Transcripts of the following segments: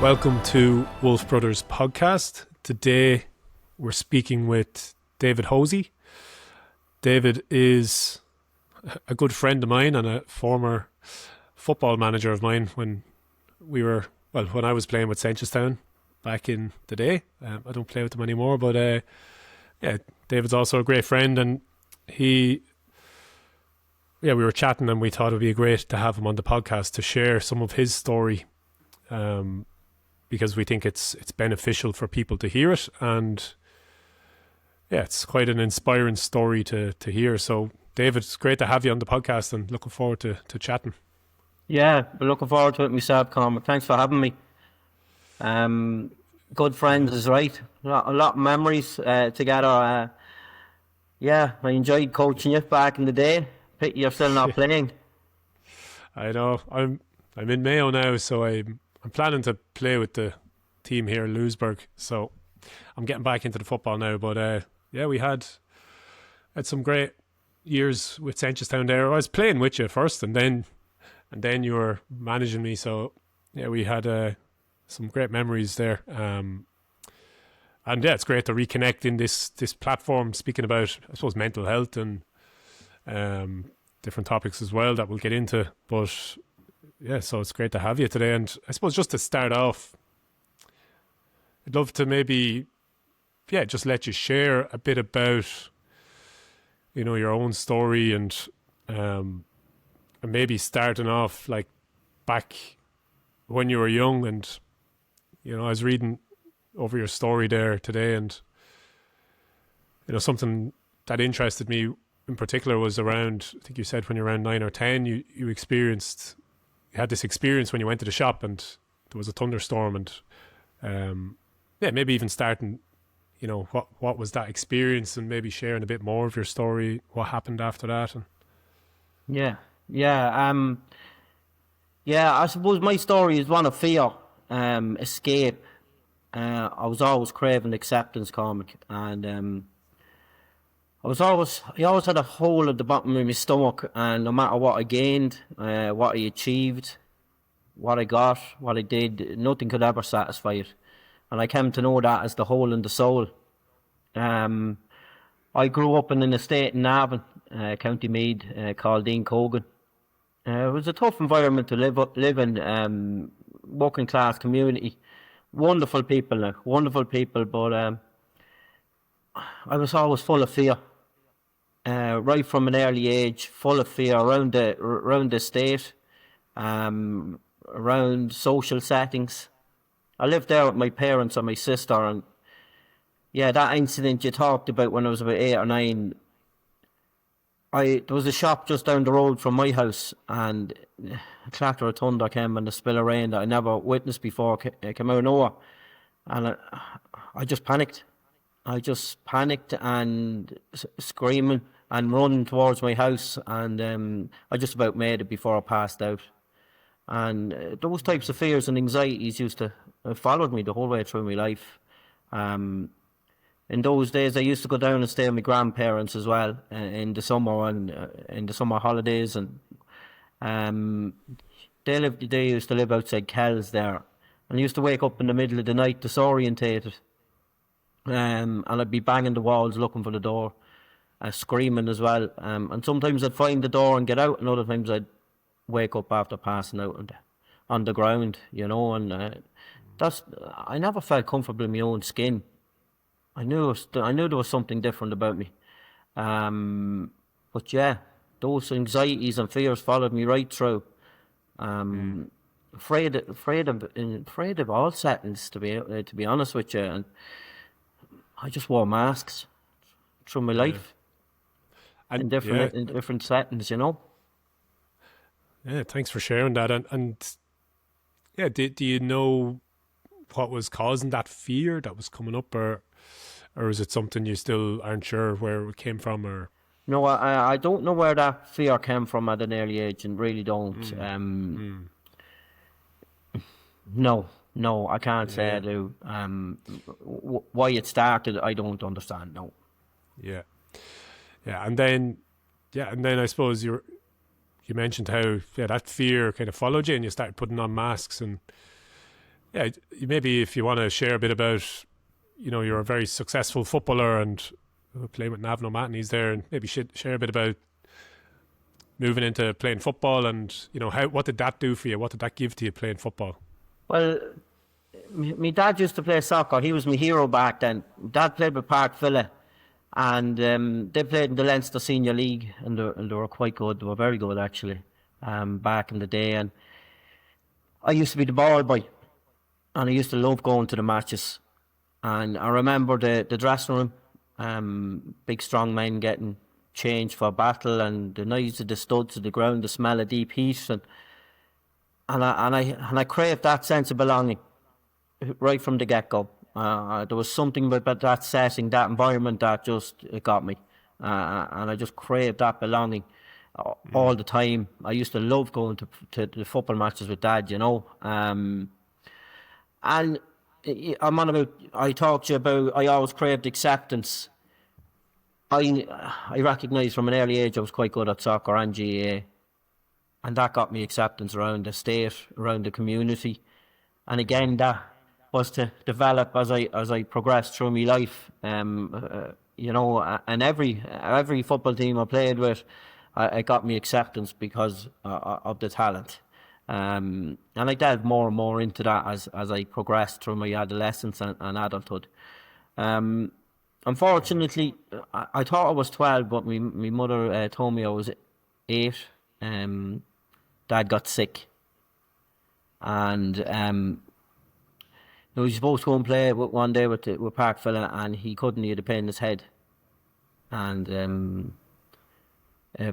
Welcome to Wolf Brothers podcast. Today we're speaking with David Hosie. David is a good friend of mine and a former football manager of mine when I was playing with Seneschalstown back in the day. I don't play with them anymore, but David's also a great friend, and we were chatting and we thought it would be great to have him on the podcast to share some of his story. Because we think it's beneficial for people to hear it, and it's quite an inspiring story to hear. So, David, it's great to have you on the podcast, and looking forward to chatting. Yeah, been looking forward to it myself, Cormac. Thanks for having me. Good friends is right. A lot of memories together. I enjoyed coaching you back in the day. Pity you're still not playing. I know. I'm in Mayo now, so I'm planning to play with the team here in Louisburg, so I'm getting back into the football now. But we had some great years with Seneschalstown there. I was playing with you first, and then you were managing me. So we had some great memories there. It's great to reconnect in this platform, speaking about, I suppose, mental health and different topics as well that we'll get into. But so it's great to have you today. And I suppose just to start off, I'd love to maybe, just let you share a bit about, your own story and maybe starting off like back when you were young. And, I was reading over your story there today, and, something that interested me in particular was around, I think you said when you were around 9 or 10, you had this experience when you went to the shop and there was a thunderstorm, and maybe even starting, what was that experience, and maybe sharing a bit more of your story, what happened after that. I suppose my story is one of fear, escape. I was always craving acceptance, Cormac, and I always had a hole at the bottom of my stomach, and no matter what I gained, what I achieved, what I got, what I did, nothing could ever satisfy it. And I came to know that as the hole in the soul. I grew up in an estate in Navan, County Meath, called Dean Cogan. It was a tough environment to live in, working class community. Wonderful people, but I was always full of fear. Right from an early age, full of fear around the estate, around social settings. I lived there with my parents and my sister, and that incident you talked about when I was about 8 or 9, there was a shop just down the road from my house, and a clatter of thunder came and a spill of rain that I never witnessed before came out of nowhere, and I just panicked. And screaming and running towards my house, and I just about made it before I passed out. And those types of fears and anxieties used to followed me the whole way through my life. In those days, I used to go down and stay with my grandparents as well in the summer and in the summer holidays, and they used to live outside Kells there, and I used to wake up in the middle of the night disorientated. And I'd be banging the walls looking for the door, screaming as well. And sometimes I'd find the door and get out, and other times I'd wake up after passing out on the ground, and I never felt comfortable in my own skin. I knew there was something different about me. But those anxieties and fears followed me right through. Afraid of all settings, to be honest with you, and I just wore masks through my life, and in different settings, Yeah, thanks for sharing that. And do you know what was causing that fear that was coming up, or is it something you still aren't sure where it came from? Or no, I don't know where that fear came from at an early age, and really don't. No, I can't say I do. Why it started, I don't understand. No. Yeah, and then I suppose you mentioned how that fear kind of followed you, and you started putting on masks, and Yeah, maybe if you want to share a bit about, you're a very successful footballer and playing with Navan O'Mahony's there, and maybe share a bit about moving into playing football and, what did that do for you? What did that give to you playing football? Well, my dad used to play soccer. He was my hero back then. Dad played with Park Villa, and they played in the Leinster Senior League, and they were quite good. They were very good, actually, back in the day. And I used to be the ball boy, and I used to love going to the matches. And I remember the dressing room, big strong men getting changed for battle, and the noise of the studs of the ground, the smell of deep heat, and I craved that sense of belonging right from the get-go. There was something about that setting, that environment that it got me. And I just craved that belonging all the time. I used to love going to the football matches with Dad, And I talked to you about, I always craved acceptance. I recognised from an early age I was quite good at soccer and GAA. And that got me acceptance around the state, around the community. And again, that was to develop as I progressed through my life. And every football team I played with, it got me acceptance because of the talent. And I delved more and more into that as I progressed through my adolescence and adulthood. Unfortunately, I thought I was 12, but my mother told me I was 8. Dad got sick, and he was supposed to go and play one day with Park Villa, and he couldn't. He had a pain in his head, and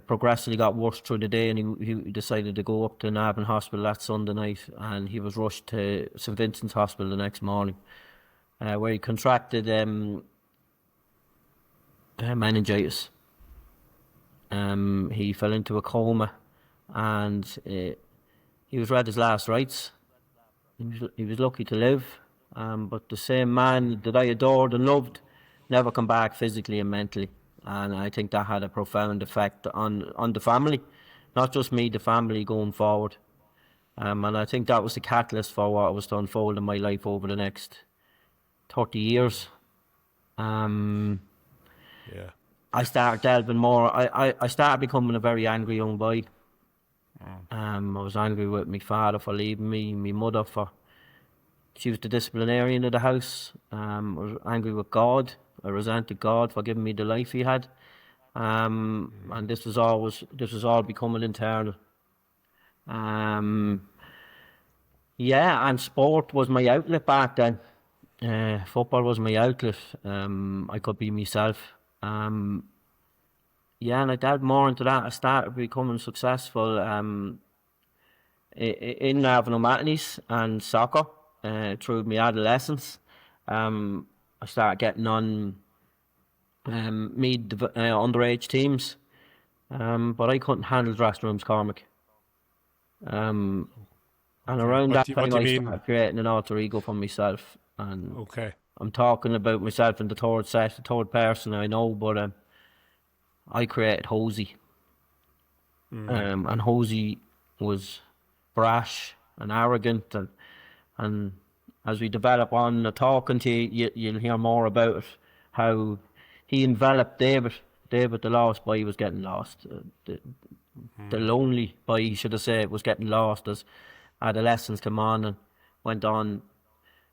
progressively got worse through the day, and he decided to go up to Navan Hospital that Sunday night, and he was rushed to St Vincent's Hospital the next morning, where he contracted meningitis. He fell into a coma, and he was read his last rites. He was lucky to live, but the same man that I adored and loved never come back physically and mentally, and I think that had a profound effect on the family, not just me, the family going forward. And I think that was the catalyst for what was to unfold in my life over the next 30 years. Yeah. I started delving more. I started becoming a very angry young boy. I was angry with my father for leaving me, my mother she was the disciplinarian of the house. I was angry with God. I resented God for giving me the life he had. And this was all becoming internal. And sport was my outlet back then. Football was my outlet. I could be myself. And I delved more into that. I started becoming successful in Navan O'Mahony's and soccer through my adolescence. I started getting on underage teams, but I couldn't handle dressing rooms, Cormac. And around that time, I started creating an alter ego for myself. And okay. I'm talking about myself in the third person, I know, but I created Hosie. And Hosie was brash and arrogant, and as we develop on talking to you, you'll hear more about it, how he enveloped David. David, the lost boy, was getting lost. The lonely boy, should I say, was getting lost as adolescence came on and went on.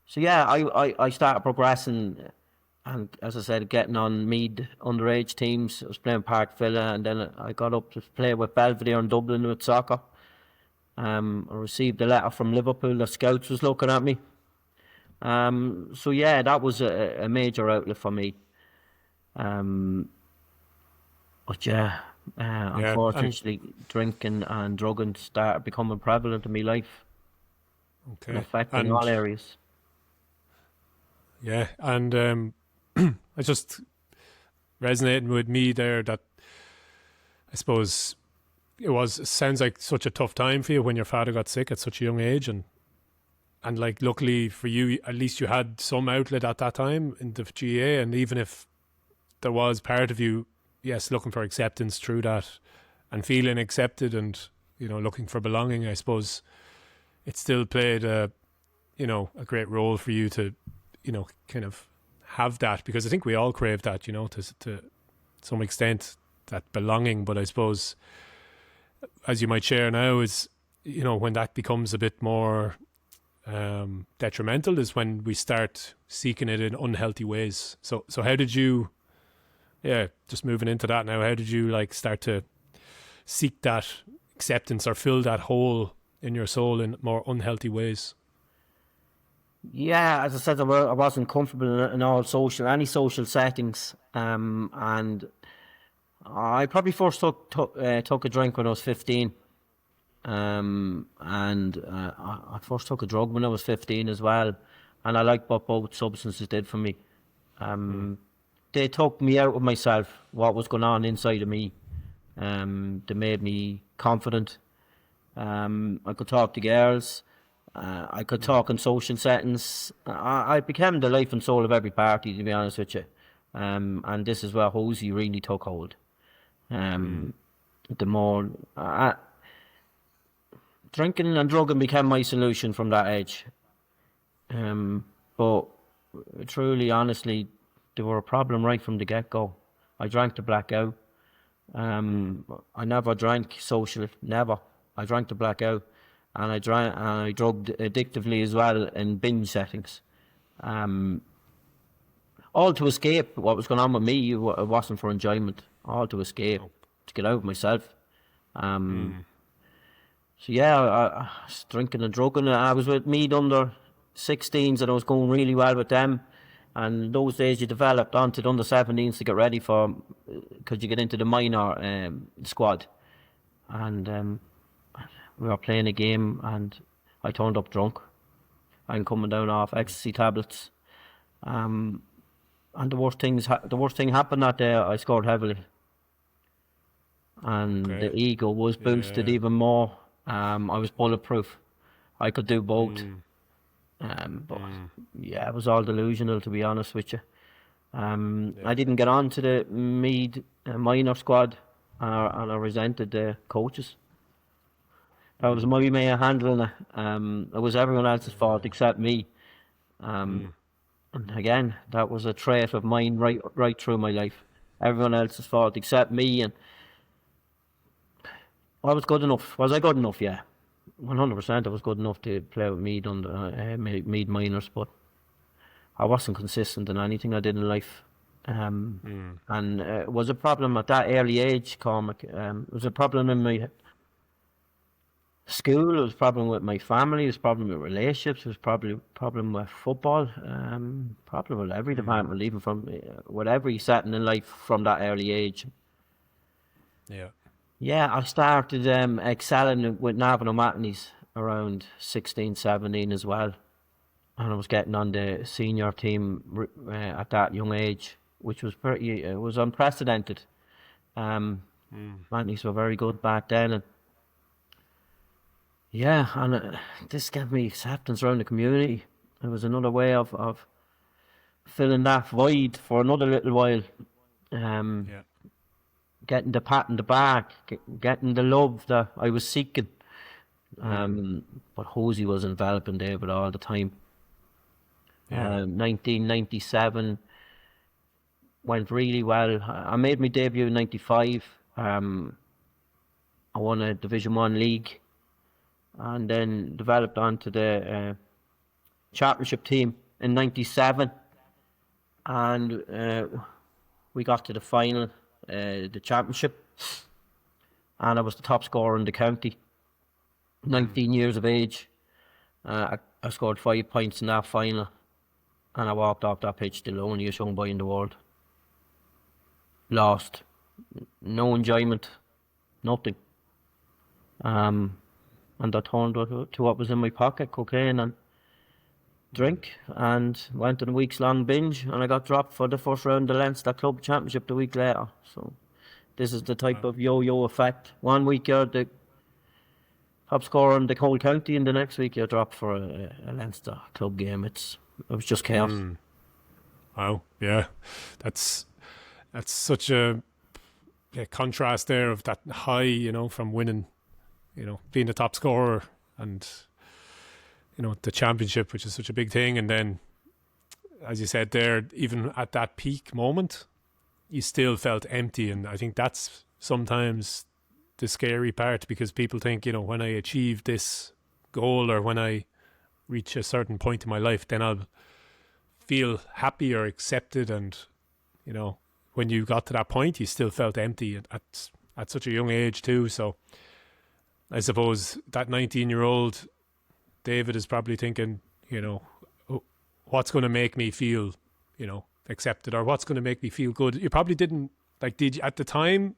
So I started progressing, and as I said, getting on Mead underage teams. I was playing Park Villa, and then I got up to play with Belvedere in Dublin with soccer. I received a letter from Liverpool that scouts was looking at me. That was a major outlet for me. Unfortunately, drinking and drugging started becoming prevalent in my life. Okay. And affecting all areas. Yeah, and I just resonating with me there that I suppose it sounds like such a tough time for you when your father got sick at such a young age, and like luckily for you, at least you had some outlet at that time in the GA, and even if there was part of you, yes, looking for acceptance through that and feeling accepted and looking for belonging, I suppose it still played a a great role for you to, kind of have that, because I think we all crave that, to some extent, that belonging. But I suppose, as you might share now, is, when that becomes a bit more detrimental is when we start seeking it in unhealthy ways. So how did you, just moving into that now, how did you like start to seek that acceptance or fill that hole in your soul in more unhealthy ways? Yeah, as I said, I wasn't comfortable in any social settings, and I probably first took a drink when I was 15, and I first took a drug when I was 15 as well, and I liked what both substances did for me. They took me out of myself, what was going on inside of me. They made me confident. I could talk to girls. I could talk in social settings. I became the life and soul of every party, to be honest with you. And this is where Hosie really took hold. The more drinking and drugging became my solution from that age. But truly, honestly, they were a problem right from the get-go. I drank to black out. I never drank social, never. I drank to black out. And I drugged addictively as well in binge settings. All to escape what was going on with me. It wasn't for enjoyment. All to escape, to get out of myself. So yeah, I was drinking and drugging. I was with Mead under 16s and I was going really well with them. And those days you developed onto the under 17s to get ready for, because you get into the minor squad. And we were playing a game and I turned up drunk. I'm coming down off ecstasy tablets. And the worst thing happened that day. I scored heavily. And the ego was boosted even more. I was bulletproof. I could do both. But yeah, it was all delusional, to be honest with you. I didn't get on to the Mead minor squad, and I resented the coaches. That was my way of handling it. It was everyone else's fault except me. And again, that was a trait of mine right through my life. Everyone else's fault except me, and I was good enough. Was I good enough? Yeah. 100% I was good enough to play with Mead under Mead minors, but I wasn't consistent in anything I did in life. And it was a problem at that early age, Cormac. It was a problem in my school, it was a problem with my family, it was a problem with relationships, it was probably a problem with football, problem with every department, even from with every setting in life from that early age. Yeah, I started excelling with Navan O'Mahony's around 16, 17 as well. And I was getting on the senior team at that young age, which was it was unprecedented. O'Mahony's were very good back then. And yeah, and this gave me acceptance around the community. It was another way of filling that void for another little while. Getting the pat in the back, getting the love that I was seeking. But Hosie was enveloping David all the time. 1997 went really well. I made my debut in 95. I won a Division 1 league and then developed onto the championship team in 97. And we got to the final, the championship, and I was the top scorer in the county. 19 years of age. I scored 5 points in that final, and I walked off that pitch the loneliest young boy in the world. Lost. No enjoyment. Nothing. And I turned to what was in my pocket, cocaine and drink, and went on a week's long binge, and I got dropped for the first round of the Leinster Club Championship the week later. So this is the type of yo-yo effect. 1 week you're the top scorer in the whole county, and the next week you're dropped for a Leinster Club game. It was just chaos. Wow, yeah, that's such a contrast there of that high, from winning, being the top scorer, and the championship, which is such a big thing, and then, as you said there, even at that peak moment, you still felt empty, and I think that's sometimes the scary part, because people think, when I achieve this goal or when I reach a certain point in my life, then I'll feel happy or accepted, and when you got to that point, you still felt empty at such a young age too. So I suppose that 19-year-old David is probably thinking, what's going to make me feel, accepted, or what's going to make me feel good. You probably didn't, did you, at the time,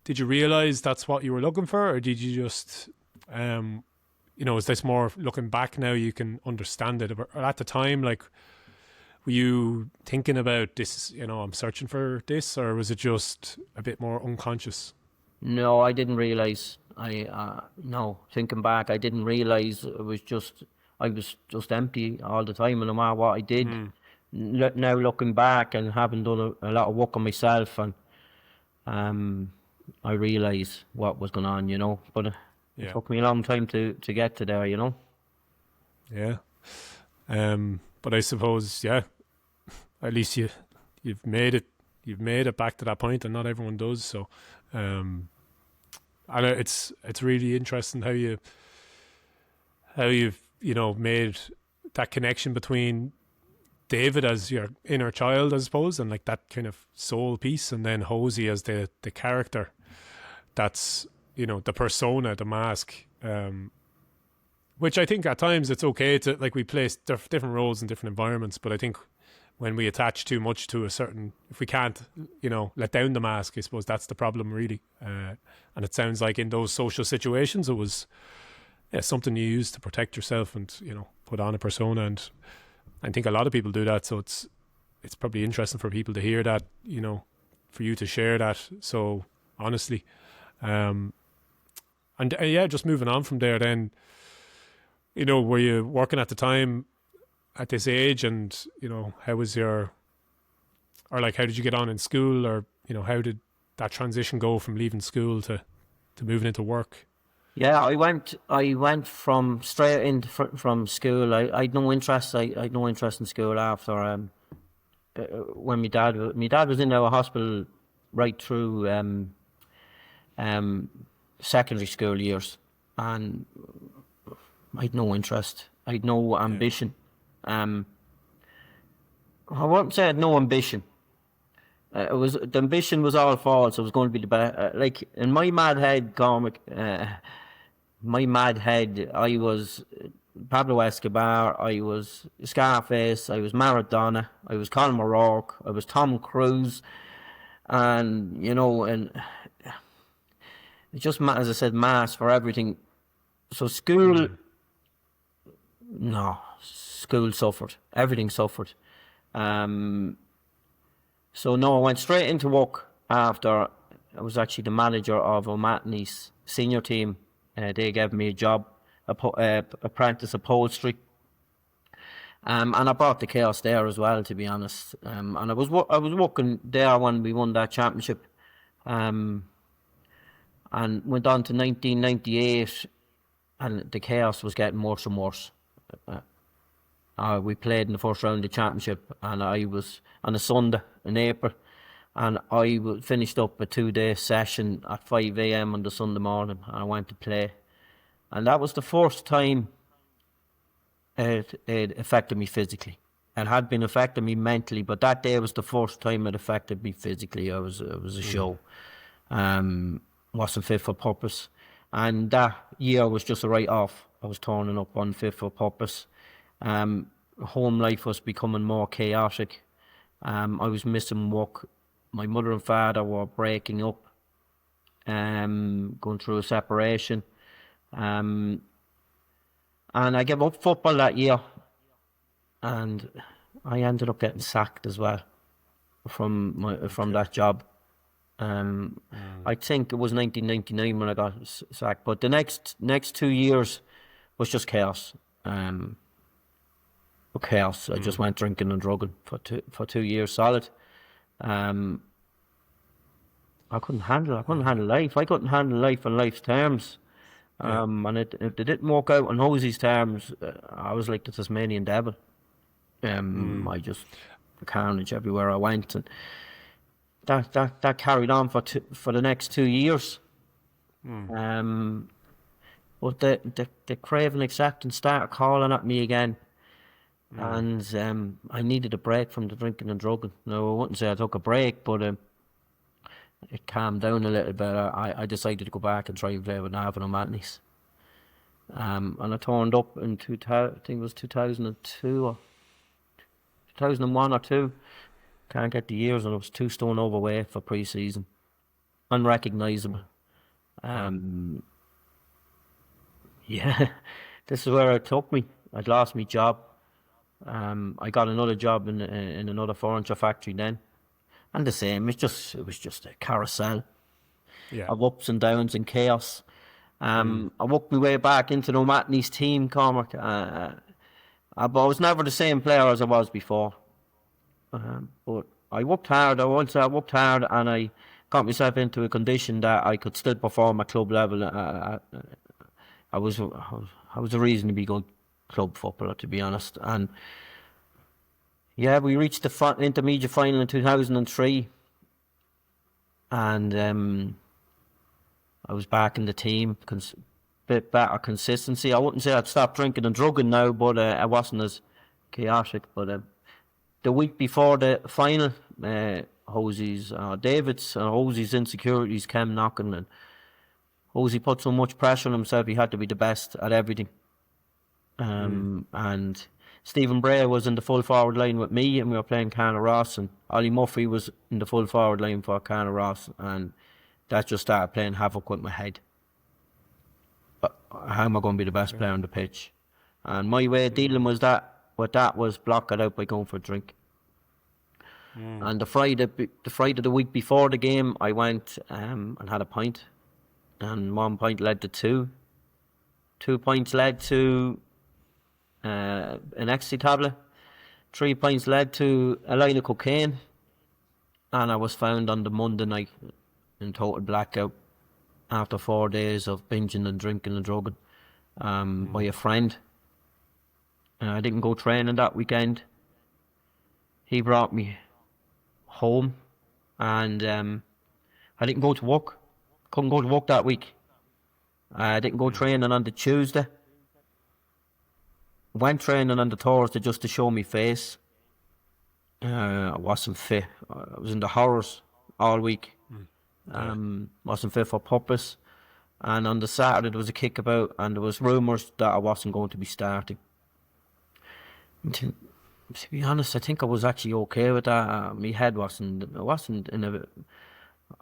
did you realize that's what you were looking for, or did you just, is this more looking back now you can understand it? Or at the time, were you thinking about this, I'm searching for this, or was it just a bit more unconscious? No, I didn't realise. No, thinking back, I didn't realise I was just empty all the time, and no matter what I did. Now looking back and having done a lot of work on myself, and I realise what was going on, but it took me a long time to get to there, Yeah. But I suppose, at least you've made it back to that point, and not everyone does. So, and it's really interesting how you've made that connection between David as your inner child, I suppose, and that kind of soul piece, and then Hosie as the character. That's the persona, the mask. Which I think at times it's okay to, we play different roles in different environments, but I think when we attach too much to a certain, if we can't, let down the mask, I suppose that's the problem, really. And it sounds like in those social situations, it was something you use to protect yourself and, put on a persona. And I think a lot of people do that. So it's probably interesting for people to hear that, for you to share that so honestly. And just moving on from there then, were you working at the time at this age, and, how was how did you get on in school, or, how did that transition go from leaving school to moving into work? Yeah, I went from straight into from school. I had no interest. I had no interest in school after when my dad was in our hospital right through secondary school years, and I had no interest. I had no ambition. I won't say I had no ambition. The ambition was all false. It was going to be the best. In my mad head, Cormac. My mad head, I was Pablo Escobar, I was Scarface, I was Maradona, I was Colin O'Rourke, I was Tom Cruise, and and it just, as I said, mass for everything. So school, no, school suffered, everything suffered. So no, I went straight into work after. I was actually the manager of O'Mahony's senior team. They gave me a job, apprentice upholstery, and I brought the chaos there as well, to be honest. And I was working there when we won that championship, and went on to 1998, and the chaos was getting worse and worse. We played in the first round of the championship, and I was on a Sunday in April. And I finished up a 2-day session at 5 a.m. on the Sunday morning, and I went to play. And that was the first time it affected me physically. It had been affecting me mentally, but that day was the first time it affected me physically. It was a show. Wasn't fit for purpose. And that year was just a write-off. I was turning up unfit for purpose. Home life was becoming more chaotic. I was missing work. My mother and father were breaking up, going through a separation. And I gave up football that year. And I ended up getting sacked as well from that job. I think it was 1999 when I got sacked. But the next 2 years was just chaos. Chaos. I just went drinking and drugging for 2 years solid. I couldn't handle life. I couldn't handle life on life's terms. And it didn't work out on Hosie's terms. I was like the Tasmanian devil. I just carnage everywhere I went, and that carried on for the next 2 years. But the craving acceptance started calling at me again, and I needed a break from the drinking and drugging. No, I wouldn't say I took a break, but it calmed down a little bit. I decided to go back and try and play with Navan O'Mahony's. And I turned up in I think it was 2002 or 2001 or 2. Can't get the years, and I was 2 stone overweight for pre-season. Unrecognisable. Yeah, this is where it took me. I'd lost my job. I got another job in another furniture factory then. And the same, it was just a carousel of ups and downs and chaos. I worked my way back into the O'Mahony's team, Cormac. But I was never the same player as I was before. But I worked hard. I won't say I worked hard, and I got myself into a condition that I could still perform at club level. I was a reasonably good club footballer, to be honest. And yeah, we reached the intermediate final in 2003, and I was back in the team. Bit better consistency. I wouldn't say I'd stopped drinking and drugging now, but I wasn't as chaotic. But the week before the final, Hosie's insecurities came knocking, and Hosie put so much pressure on himself. He had to be the best at everything. And Stephen Bray was in the full forward line with me, and we were playing Carnaross, and Ollie Murphy was in the full forward line for Carnaross, and that just started playing havoc with my head. How am I going to be the best player on the pitch? And my way of dealing with that was block it out by going for a drink. And the Friday the week before the game, I went and had a pint, and 1 pint led to 2. 2 pints led to an ecstasy tablet. 3 pints led to a line of cocaine, and I was found on the Monday night in total blackout after 4 days of binging and drinking and drugging by a friend. I didn't go training that weekend. He brought me home, and I didn't go to work. Couldn't go to work that week. I didn't go training on the Tuesday. Went training on the Thursday just to show me face. I wasn't fit. I was in the horrors all week. Wasn't fit for purpose. And on the Saturday there was a kickabout, and there was rumours that I wasn't going to be starting. To be honest, I think I was actually okay with that. My head wasn't in a...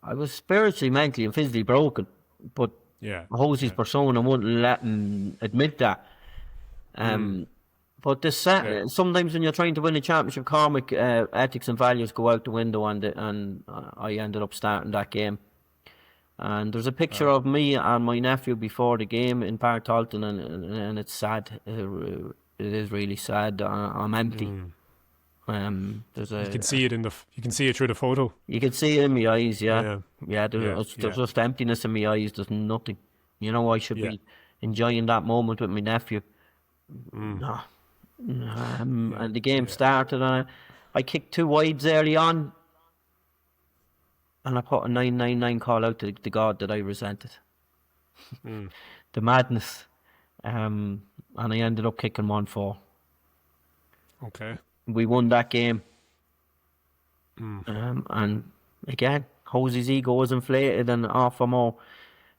I was spiritually, mentally and physically broken, but Hosie's persona wouldn't let him admit that. But this sometimes when you're trying to win a championship, Cormac, ethics and values go out the window, and I ended up starting that game. And there's a picture of me and my nephew before the game in Park Talton, and it's sad. It is really sad. I'm empty. There's you can see it you can see it through the photo. You can see it in my eyes. There's just emptiness in my eyes. There's nothing. You know, I should be enjoying that moment with my nephew. No. And the game started, and I kicked 2 wides early on, and I put a 999 call out to the God that I resented. The madness. And I ended up kicking 1-4. Okay. We won that game. And again, Hosie's ego was inflated, and off for more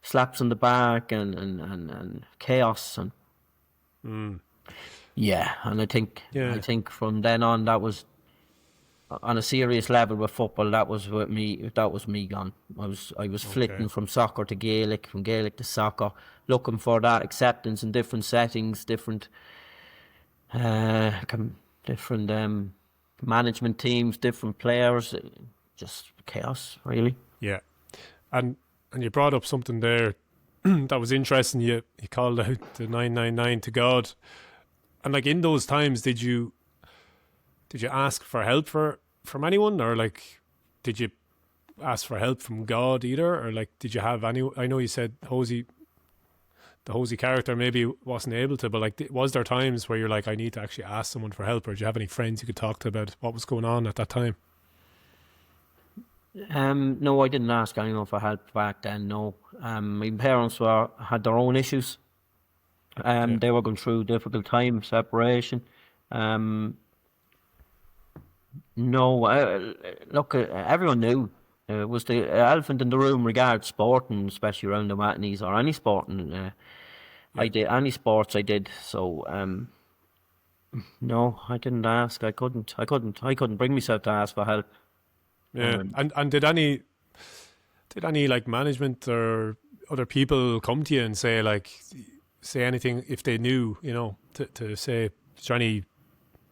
slaps on the back and chaos. And and I think from then on, that was on a serious level with football. That was me gone. I was flitting from soccer to Gaelic, from Gaelic to soccer, looking for that acceptance in different settings, different management teams, different players, just chaos, really. Yeah, and you brought up something there that was interesting. You called out the 999 to God, and like in those times, did you ask for help from anyone, or like did you ask for help from God either, or like did you have any? I know you said Hosie the Hosie character maybe wasn't able to, but like, was there times where you're like, I need to actually ask someone for help, or do you have any friends you could talk to about what was going on at that time? No, I didn't ask anyone for help back then. No, my parents had their own issues. Yeah. They were going through difficult time, separation. Um, no, look, everyone knew it was the elephant in the room regards sport, and especially around the matinees or any sport. And I did any sports I did. So no, I didn't ask. I couldn't bring myself to ask for help. Yeah. And did any like management or other people come to you and say anything if they knew, to say, is there any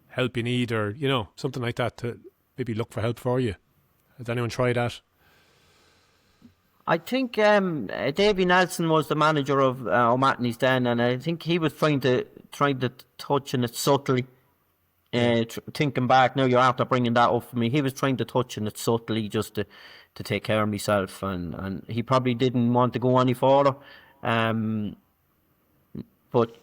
help you need, or something like that, to maybe look for help for you? Has anyone tried that? I think Davy Nelson was the manager of O'Mahony's then, and I think he was trying to touch on it subtly. Thinking back now, you're after bringing that up for me. He was trying to touch on it subtly just to take care of myself, and he probably didn't want to go any further. But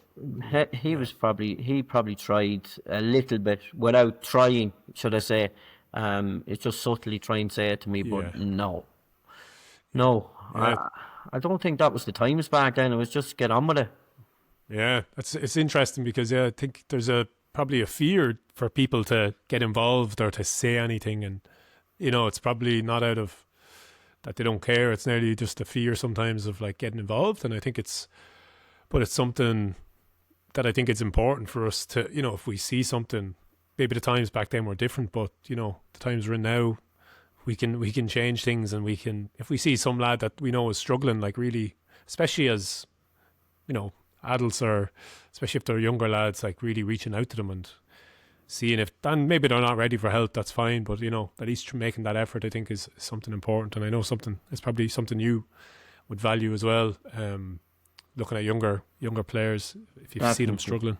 he probably tried a little bit without trying, should I say. It's just subtly trying to say it to me, but no. Yeah. I don't think that was the times back then. It was just get on with it. Yeah, it's interesting because I think there's probably a fear for people to get involved or to say anything, and it's probably not out of that they don't care. It's nearly just a fear sometimes of like getting involved, and I think it's something that I think it's important for us to, if we see something, maybe the times back then were different, but the times we're in now, we can change things, and we can, if we see some lad that we know is struggling, like really, especially as adults, or especially if they're younger lads, like really reaching out to them and seeing if, and maybe they're not ready for help, that's fine, but at least making that effort, I think, is something important. And I know it's probably something you would value as well, looking at younger players, if you Definitely. see them struggling.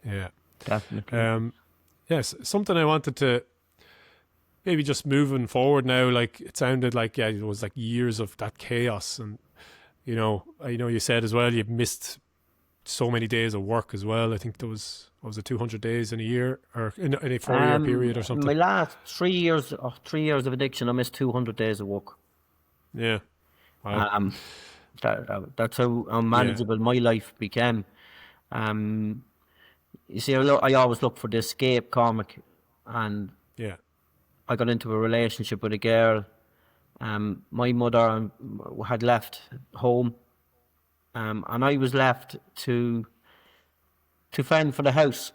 Yeah, Definitely. yes, something I wanted to maybe just moving forward now, like it sounded like it was like years of that chaos, and I know you said as well you've missed so many days of work as well. I think there was, what was it, 200 days in a year, or in a 4-year period or something? My last 3 years of addiction, I missed 200 days of work. Yeah. Wow. That's how unmanageable my life became. You see, I always look for the escape, Cormac, and Yeah. I got into a relationship with a girl. My mother had left home, and I was left to fend for the house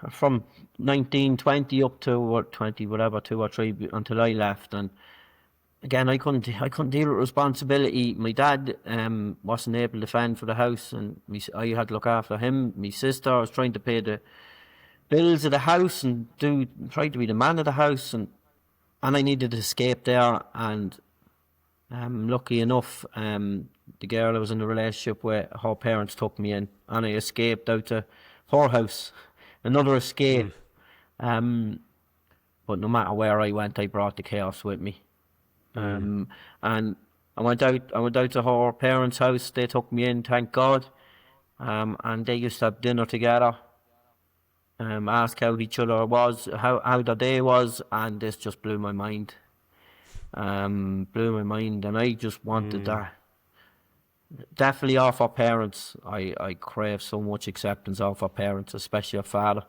from 1920 up to 20, whatever, 2 or 3, until I left. And again, I couldn't deal with responsibility. My dad wasn't able to fend for the house, and I had to look after him. My sister was trying to pay the bills of the house and try to be the man of the house, and I needed to escape there. And lucky enough, the girl I was in a relationship with, her parents took me in, and I escaped out to her house. Another escape. But no matter where I went, I brought the chaos with me. And I went out to her parents' house. They took me in, thank God. And they used to have dinner together. Ask how each other was, how their day was, and this just blew my mind. And I just wanted that. Definitely off our parents. I crave so much acceptance off our parents, especially our father.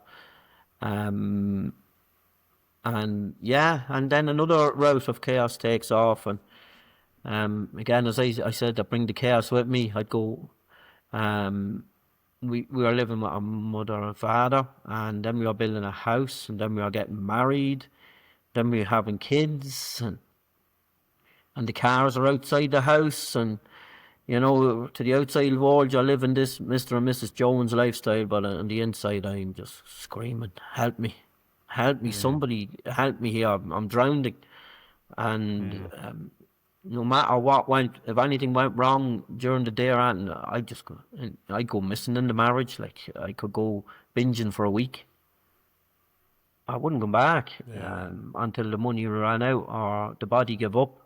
And then another route of chaos takes off, and again, as I said, I bring the chaos with me. I'd go. We were living with our mother and father, and then we were building a house, and then we were getting married, then we were having kids, and the cars are outside the house, and to the outside world you're living this Mr. and Mrs. Jones lifestyle, but on the inside I'm just screaming, help me, somebody help me here, I'm drowning. And no matter if anything went wrong during the day, I'd go missing in the marriage. Like, I could go binging for a week. I wouldn't come back until the money ran out or the body gave up.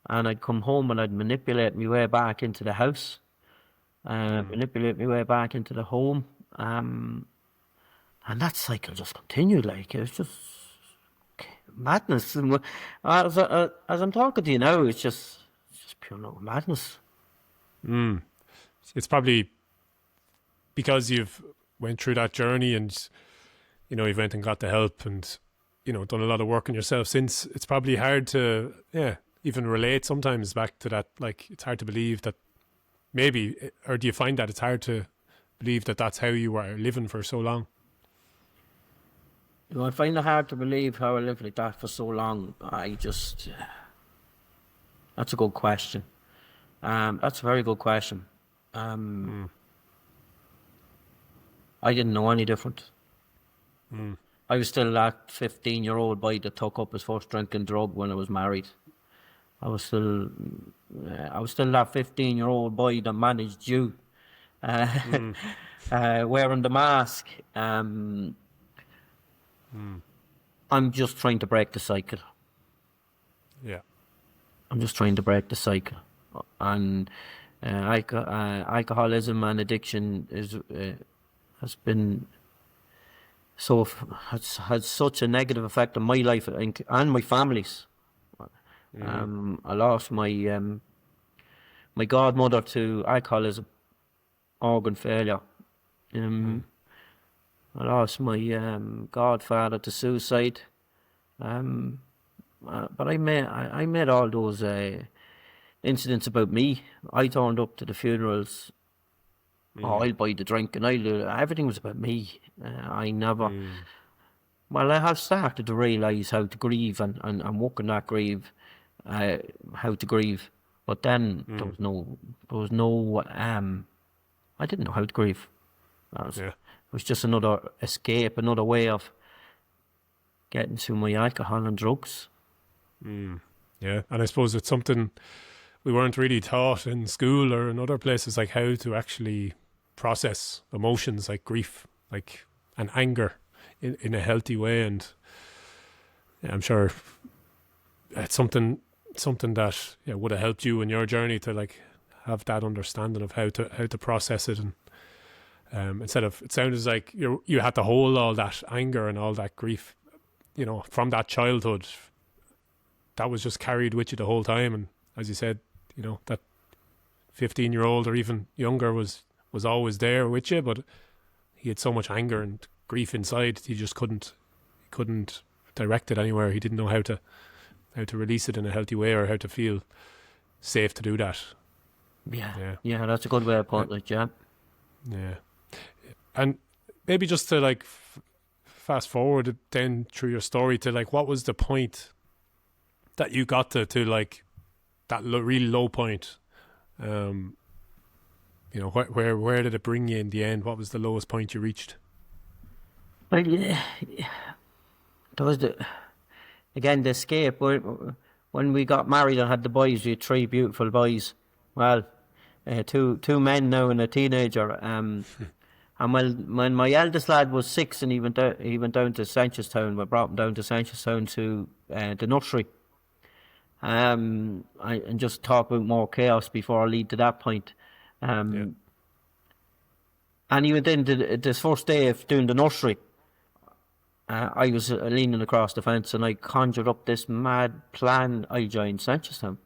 And I'd come home and I'd manipulate my way back into the house. manipulate my way back into the home. And that cycle just continued. Like, it was just madness. And as I'm talking to you now, it's just pure no madness. It's probably because you've went through that journey and, you know, you've went and got the help and, you know, done a lot of work on yourself since. It's probably hard to, even relate sometimes back to that. Like, it's hard to believe that maybe, or do you find that it's hard to believe that that's how you were living for so long? You know, I find it hard to believe how I lived like that for so long. That's a good question. That's a very good question. I didn't know any different. I was still that 15-year-old boy that took up his first drinking drug when I was married. I was still that 15-year-old boy that managed you, wearing the mask. I'm just trying to break the cycle. Yeah. I'm just trying to break the cycle. And alcoholism and addiction has had such a negative effect on my life and my family's. I lost my godmother to alcoholism, organ failure. I lost my godfather to suicide. But I made all those incidents about me. I turned up to the funerals. I'll buy the drink, and everything was about me. I never. Well, I have started to realise how to grieve and work on that grief, how to grieve. But then there was no. I didn't know how to grieve. It was just another escape, another way of getting to my alcohol and drugs. Yeah, and I suppose it's something we weren't really taught in school or in other places, like how to actually process emotions like grief, like, and anger in a healthy way. And I'm sure it's something that would have helped you in your journey to like have that understanding of how to process it. And instead of, it sounded like you had to hold all that anger and all that grief, you know, from that childhood. That was just carried with you the whole time. And as you said, you know, that 15-year-old or even younger was always there with you, but he had so much anger and grief inside, he just couldn't direct it anywhere. He didn't know how to release it in a healthy way or how to feel safe to do that. Yeah, that's a good way of putting it, yeah. Yeah. And maybe just to like fast forward then through your story to like, what was the point that you got to like that really low point? You know, where did it bring you in the end? What was the lowest point you reached? Well, yeah, there was the escape. When we got married and had the boys, we had 3 beautiful boys. Well, two men now and a teenager. And when my eldest lad was 6 and he went down to Seneschalstown, we brought him down to Seneschalstown to the nursery. And just talk about more chaos before I lead to that point. And even then, this first day of doing the nursery, I was leaning across the fence and I conjured up this mad plan. I joined Seneschalstown.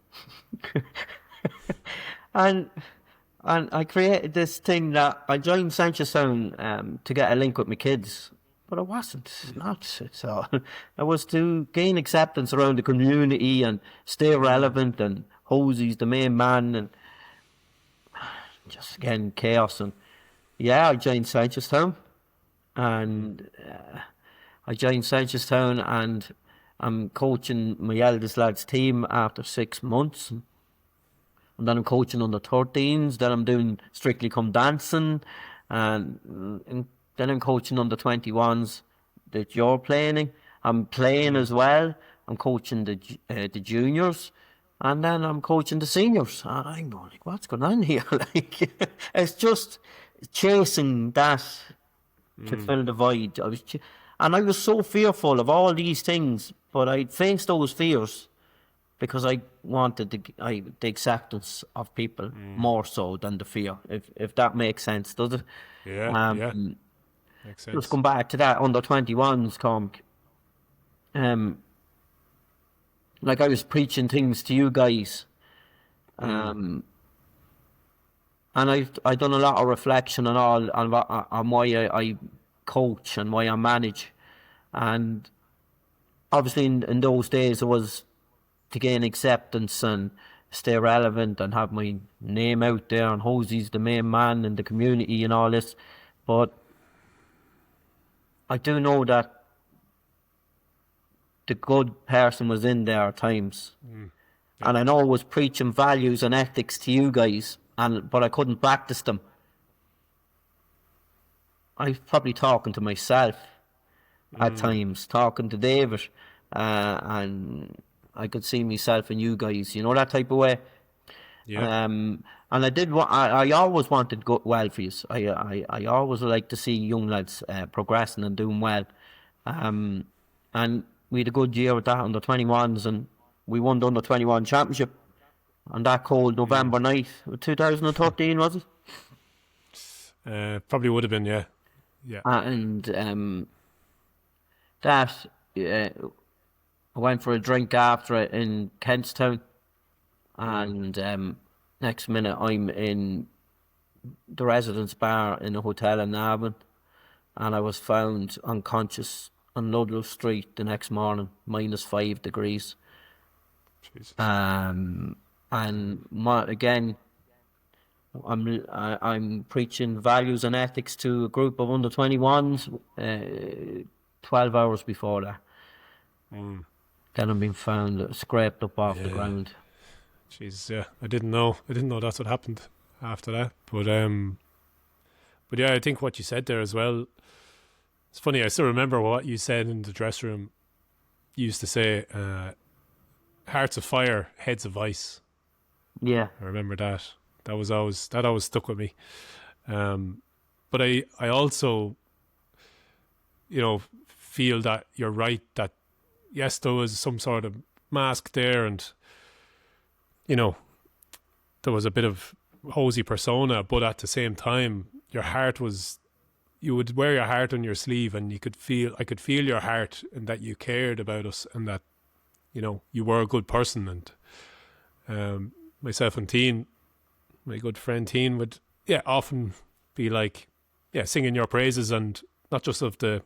and I created this thing that I joined Seneschalstown to get a link with my kids. But it wasn't. It's all. It was to gain acceptance around the community and stay relevant. And Hosie's the main man, and just again chaos. And I joined Seneschalstown, and and I'm coaching my eldest lad's team after 6 months, and then I'm coaching under 13s. Then I'm doing Strictly Come Dancing, and then I'm coaching under 21s that you're playing. I'm playing as well. I'm coaching the juniors, and then I'm coaching the seniors. And I'm going like, what's going on here? Like, it's just chasing that to fill the void. I was so fearful of all these things, but I'd faced those fears because I wanted the acceptance of people more so than the fear, if that makes sense, does it? Yeah, yeah. Makes sense. Let's come back to that under 21s, Cormac. Like I was preaching things to you guys, and I done a lot of reflection and all on why I coach and why I manage, and obviously in those days it was to gain acceptance and stay relevant and have my name out there, and Hosie's the main man in the community and all this, but I do know that the good person was in there at times. And I know I was preaching values and ethics to you guys, but I couldn't practice them. I was probably talking to myself at times, talking to David, and I could see myself in you guys, you know, that type of way. Yeah. And I always wanted well for you. I always like to see young lads progressing and doing well. And we had a good year with that under 21s, and we won the under 21 championship on that cold November night, 2013, was it? Probably would have been, yeah. Yeah. And that I went for a drink after it in Kentstown, and next minute I'm in the residence bar in a hotel in Navan, and I was found unconscious on Ludlow Street the next morning, -5 degrees. Jesus. And again, I'm preaching values and ethics to a group of under 21s 12 hours before that. Then I'm being found scraped up off the ground. Jesus, yeah. I didn't know that's what happened after that. But yeah, I think what you said there as well, it's funny, I still remember what you said in the dressing room. You used to say, hearts of fire, heads of ice. Yeah. I remember that. That always stuck with me. But I also, feel that you're right, that yes, there was some sort of mask there, and there was a bit of Hosie persona, but at the same time your heart was, you would wear your heart on your sleeve, and I could feel your heart, and that you cared about us, and that you were a good person. And myself and Teen, my good friend Teen, would often be like singing your praises, and not just of the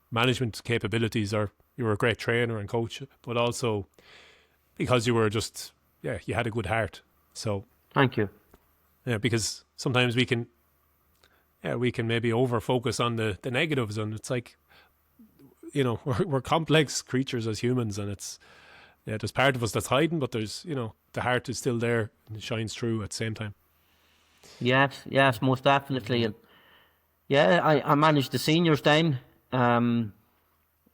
management capabilities, or you were a great trainer and coach, but also because you were just you had a good heart. So thank you. Yeah, because sometimes we can maybe over focus on the negatives, and it's like we're complex creatures as humans, and it's there's part of us that's hiding, but there's the heart is still there and it shines through at the same time. Yes, most definitely. And I managed the seniors then.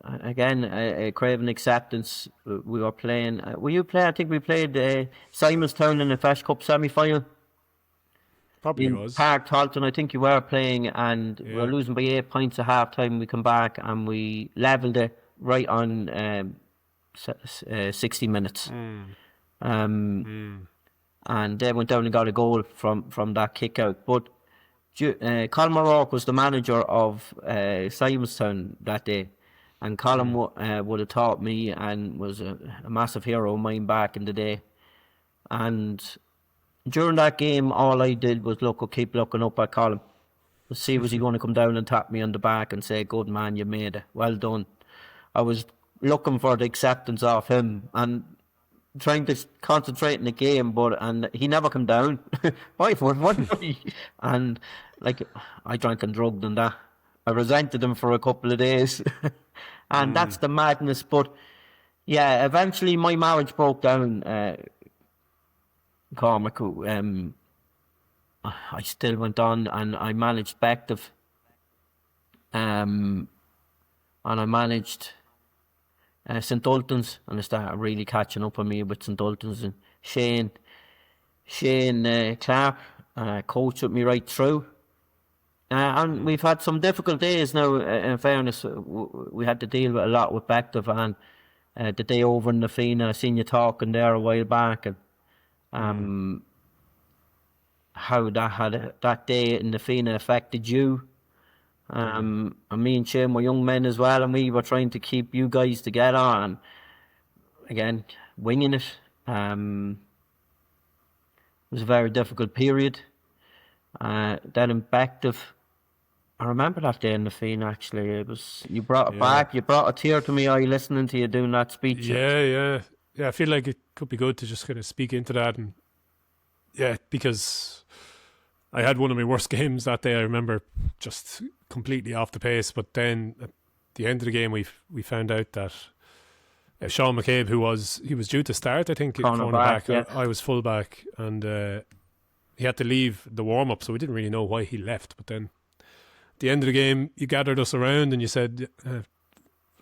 Again, craving acceptance. We were playing. Were you playing? I think we played Seneschalstown in the Fesh Cup semi-final. Probably in was. Park Talton, I think you were playing, and we were losing by 8 points at half time. We come back and we levelled it right on 60 minutes. And they went down and got a goal from that kick out. But Colin O'Rourke was the manager of Seneschalstown that day, and Colin would have taught me and was a massive hero of mine back in the day. And during that game, all I did was keep looking up at Colin to see was he going to come down and tap me on the back and say, "Good man, you made it, well done." I was looking for the acceptance of him and trying to concentrate in the game, and he never come down. Why? And I drank and drugged and that. I resented him for a couple of days, and that's the madness. But eventually my marriage broke down. Cormac, I still went on, and I managed Bective, and I managed St Ultan's, and they started really catching up on me with St Ultan's, and Shane Clark coached with me right through, and we've had some difficult days now. In fairness, we had to deal with a lot with Bective, and the day over in the Fina. I seen you talking there a while back, and how that day in the Fina affected you. And me and Shane were young men as well, and we were trying to keep you guys together, and again, winging it. It was a very difficult period. That impacted. I remember that day in the Fina, actually. It was, you brought it back. You brought a tear to my eye listening to you doing that speech. Yeah. I feel like it could be good to just kind of speak into that, and because I had one of my worst games that day. I remember just completely off the pace. But then at the end of the game, we found out that Sean McCabe, he was due to start, I think, cornerback. Yeah. I was fullback, and he had to leave the warm up, so we didn't really know why he left. But then at the end of the game, you gathered us around and you said,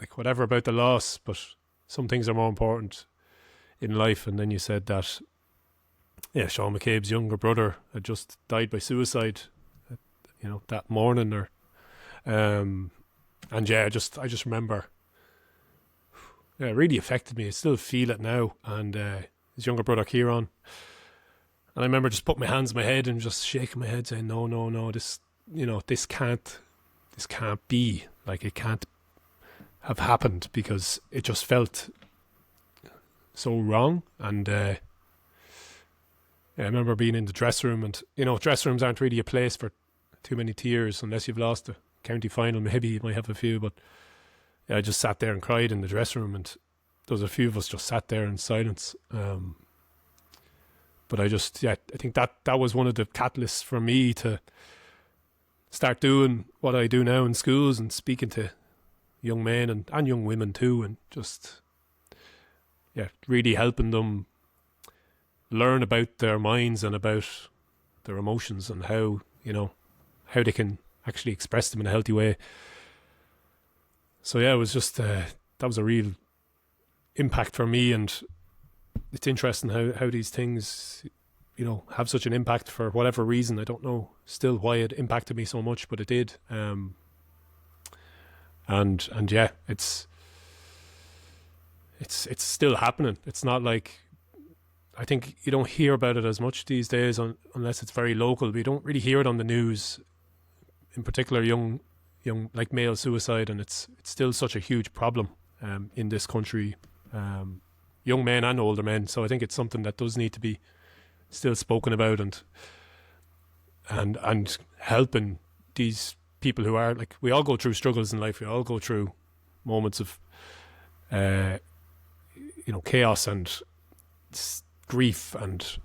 like, whatever about the loss, but some things are more important in life. And then you said that, Sean McCabe's younger brother had just died by suicide, that morning, or, and I just remember, it really affected me. I still feel it now. And his younger brother Kieran, and I remember just putting my hands on my head and just shaking my head, saying, "No, this can't be, like, it can't have happened," because it just felt so wrong. And I remember being in the dressing room, and dressing rooms aren't really a place for too many tears unless you've lost a county final. Maybe you might have a few, but I just sat there and cried in the dressing room, and there was a few of us just sat there in silence. But I think that was one of the catalysts for me to start doing what I do now in schools and speaking to young men and young women too, and just really helping them learn about their minds and about their emotions, and how they can actually express them in a healthy way. So it was just that was a real impact for me, and it's interesting how these things have such an impact for whatever reason. I don't know still why it impacted me so much, but it did. It's still happening. It's not like, I think you don't hear about it as much these days unless it's very local. We don't really hear it on the news, in particular young like male suicide, and it's still such a huge problem in this country, young men and older men. So I think it's something that does need to be still spoken about, and helping these people who are, like, we all go through struggles in life. We all go through moments of chaos and grief, and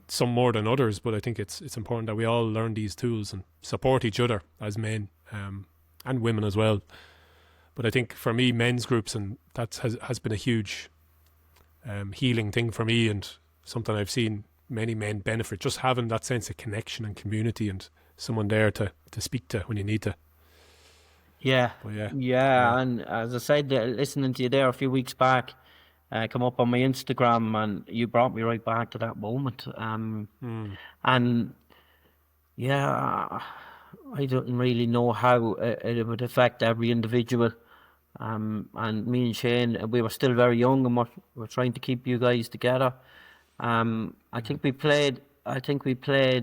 some more than others, but I think it's important that we all learn these tools and support each other as men, and women as well. But I think for me, men's groups, and that has been a huge healing thing for me, and something I've seen many men benefit, just having that sense of connection and community and someone there to speak to when you need to. Yeah. And as I said, listening to you there a few weeks back, come up on my Instagram, and you brought me right back to that moment. And I don't really know how it would affect every individual. And me and Shane, we were still very young, and we're trying to keep you guys together. I think we played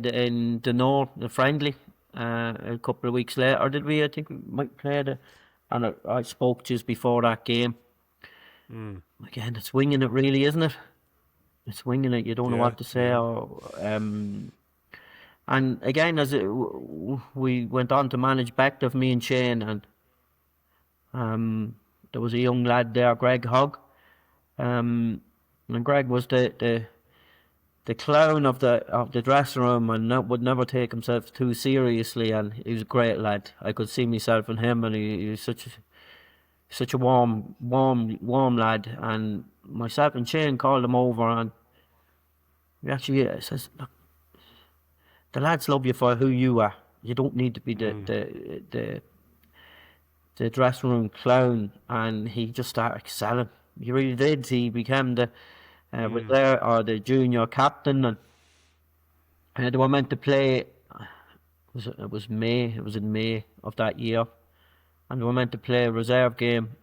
in the North, the friendly, a couple of weeks later, did we? I think we might play it, and I spoke just before that game. Again, it's winging it, really, isn't it? It's winging it. You don't know what to say. And again, as we went on to manage Bective, me and Shane, and there was a young lad there, Greg Hogg, and Greg was the clown of the dressing room, and would never take himself too seriously, and he was a great lad. I could see myself in him, and he was such a warm lad. And myself and Shane called him over, and he actually says, "Look, the lads love you for who you are. You don't need to be the dressing room clown." And he just started excelling. He really did. He became the junior captain, and they were meant to play. It was in May of that year, and they were meant to play a reserve game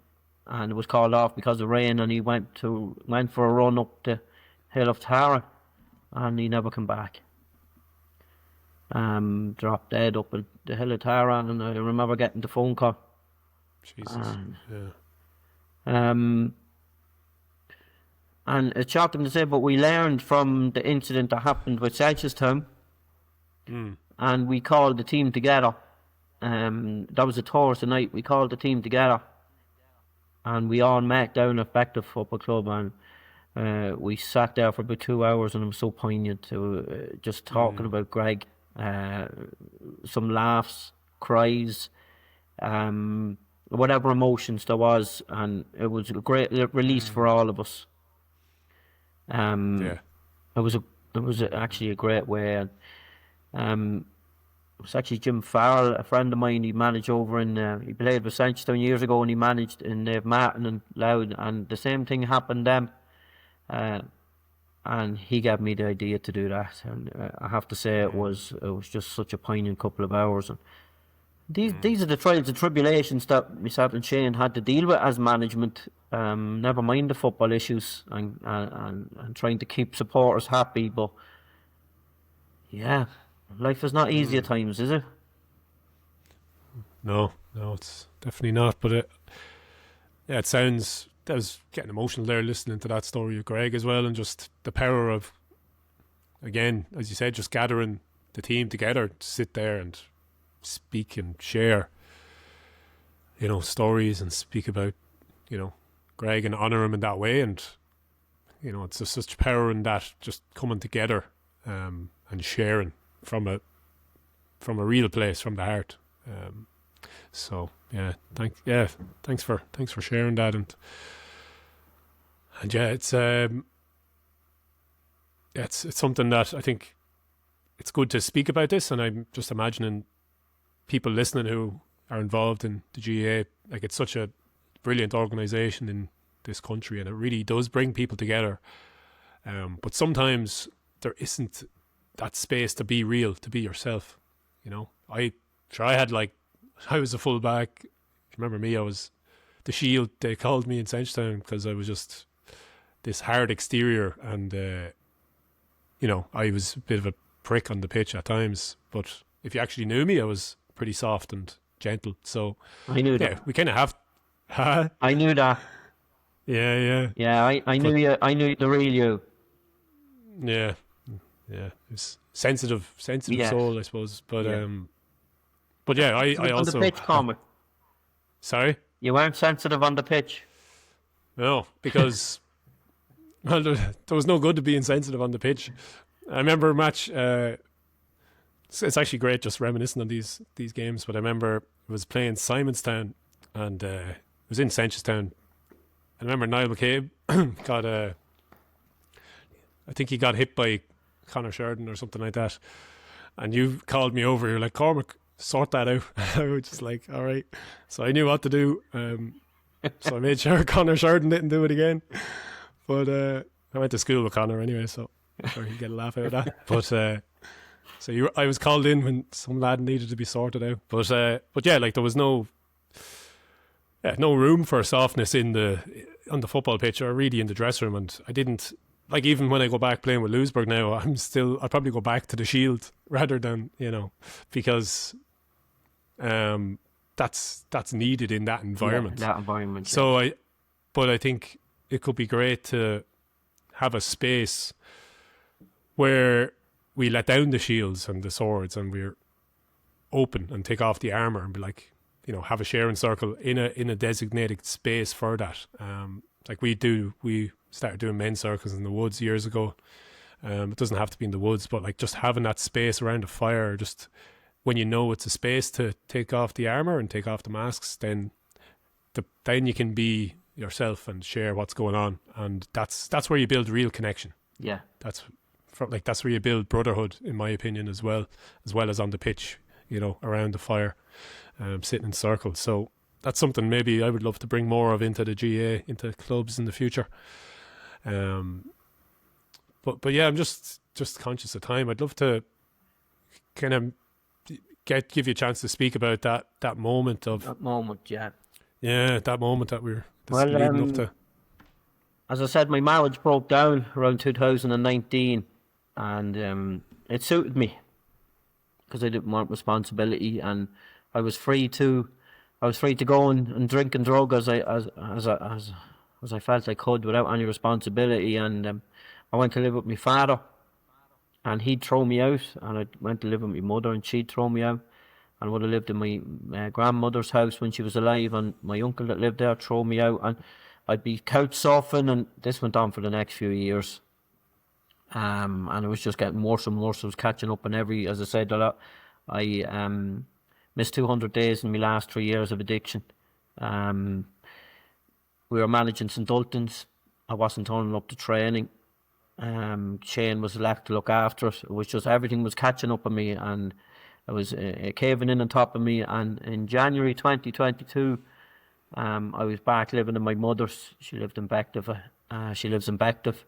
and it was called off because of rain, and he went for a run up the hill of Tara, and he never came back. Dropped dead up at the hill of Tara, and I remember getting the phone call. Jesus. And it shocked him to say, but we learned from the incident that happened with Seneschalstown, and we called the team together. That was a Thursday night. We called the team together, and we all met down at Bective Football Club, and we sat there for about 2 hours, and it was so poignant to just talking about Greg. Some laughs, cries, whatever emotions there was, and it was a great release for all of us. It was actually a great way. It was actually Jim Farrell, a friend of mine. He managed over in he played with Seneschalstown years ago, and he managed in Navan Martin and Loud, and the same thing happened then. And he gave me the idea to do that, and I have to say it was just such a poignant couple of hours. And these are the trials and tribulations that myself and Shane had to deal with as management. Never mind the football issues and trying to keep supporters happy. But yeah, life is not easy at times, is it? No, it's definitely not. But it sounds. I was getting emotional there listening to that story of Greg as well, and just the power of, again, as you said, just gathering the team together to sit there and speak and share, stories and speak about, Greg and honour him in that way. And, it's just such power in that, just coming together and sharing from a real place, from the heart. So thanks for sharing that, and yeah, it's something that I think it's good to speak about this, and I'm just imagining people listening who are involved in the GAA. Like, it's such a brilliant organisation in this country, and it really does bring people together. But sometimes there isn't that space to be real, to be yourself. I was a full back. Remember me? I was the shield. They called me in Seneschalstown because I was just this hard exterior, and I was a bit of a prick on the pitch at times. But if you actually knew me, I was pretty soft and gentle. So I knew that. We kind of have. I knew that. Yeah. Yeah, I knew you. I knew the real you. Yeah. It's sensitive soul, I suppose. But But yeah, I also... On the pitch, Cormac. Sorry? You weren't sensitive on the pitch. No, because there was no good to being sensitive on the pitch. I remember a match... it's actually great just reminiscing on these games, but I remember I was playing Simonstown, and it was in Seneschalstown. I remember Niall McCabe got I think he got hit by Conor Sheridan or something like that. And you called me over, you're like, Cormac, sort that out. I was just like, all right. So I knew what to do. So I made sure Conor Sheridan didn't do it again. But I went to school with Conor anyway, so I'm sure he'd get a laugh out of that. But I was called in when some lad needed to be sorted out. But yeah, like there was no room for softness on the football pitch or really in the dressing room. And I didn't, like, even when I go back playing with Louisburg now, I'll probably go back to the Shield rather than, because that's needed in that environment. Yeah, that environment. So I think it could be great to have a space where we let down the shields and the swords and we're open and take off the armour and be like, have a sharing circle in a designated space for that. Like we started doing men's circles in the woods years ago. It doesn't have to be in the woods, but like just having that space around a fire, just when it's a space to take off the armour and take off the masks, then you can be yourself and share what's going on, and that's where you build real connection. Yeah, that's where you build brotherhood, in my opinion, as well as on the pitch, around the fire, sitting in circles. So that's something maybe I would love to bring more of into the GA, into clubs in the future. But yeah, I'm just conscious of time. I'd love to kind of give you a chance to speak about that moment of... That moment, yeah. Yeah, at that moment that this Well, leading up to. as I said, my marriage broke down around 2019, and it suited me because I didn't want responsibility, and I was free to, go and drink and drug as I felt I could without any responsibility, and I went to live with my father, and he'd throw me out, and I went to live with my mother, and she'd throw me out. And would have lived in my grandmother's house when she was alive, and my uncle that lived there throw me out, and I'd be couch surfing, and this went on for the next few years. And it was just getting worse and worse. I was catching up on as I said, I missed 200 days in my last 3 years of addiction. We were managing St Ultan's. I wasn't turning up to training. Shane was left to look after it. It was just everything was catching up on me, and it was caving in on top of me. And in January 2022, I was back living in my mother's. She lived in Bective. She lives in Bective,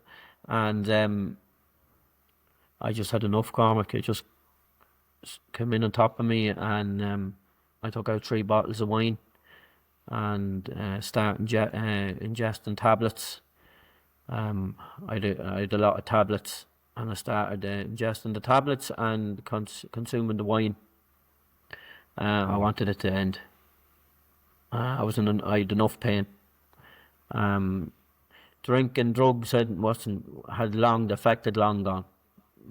and I just had enough, Cormac. It just came in on top of me, and I took out 3 bottles of wine and started ingesting tablets. I had a lot of tablets, and I started ingesting the tablets and consuming the wine. I wanted it to end. I had enough pain. Drink and drugs had affected long gone.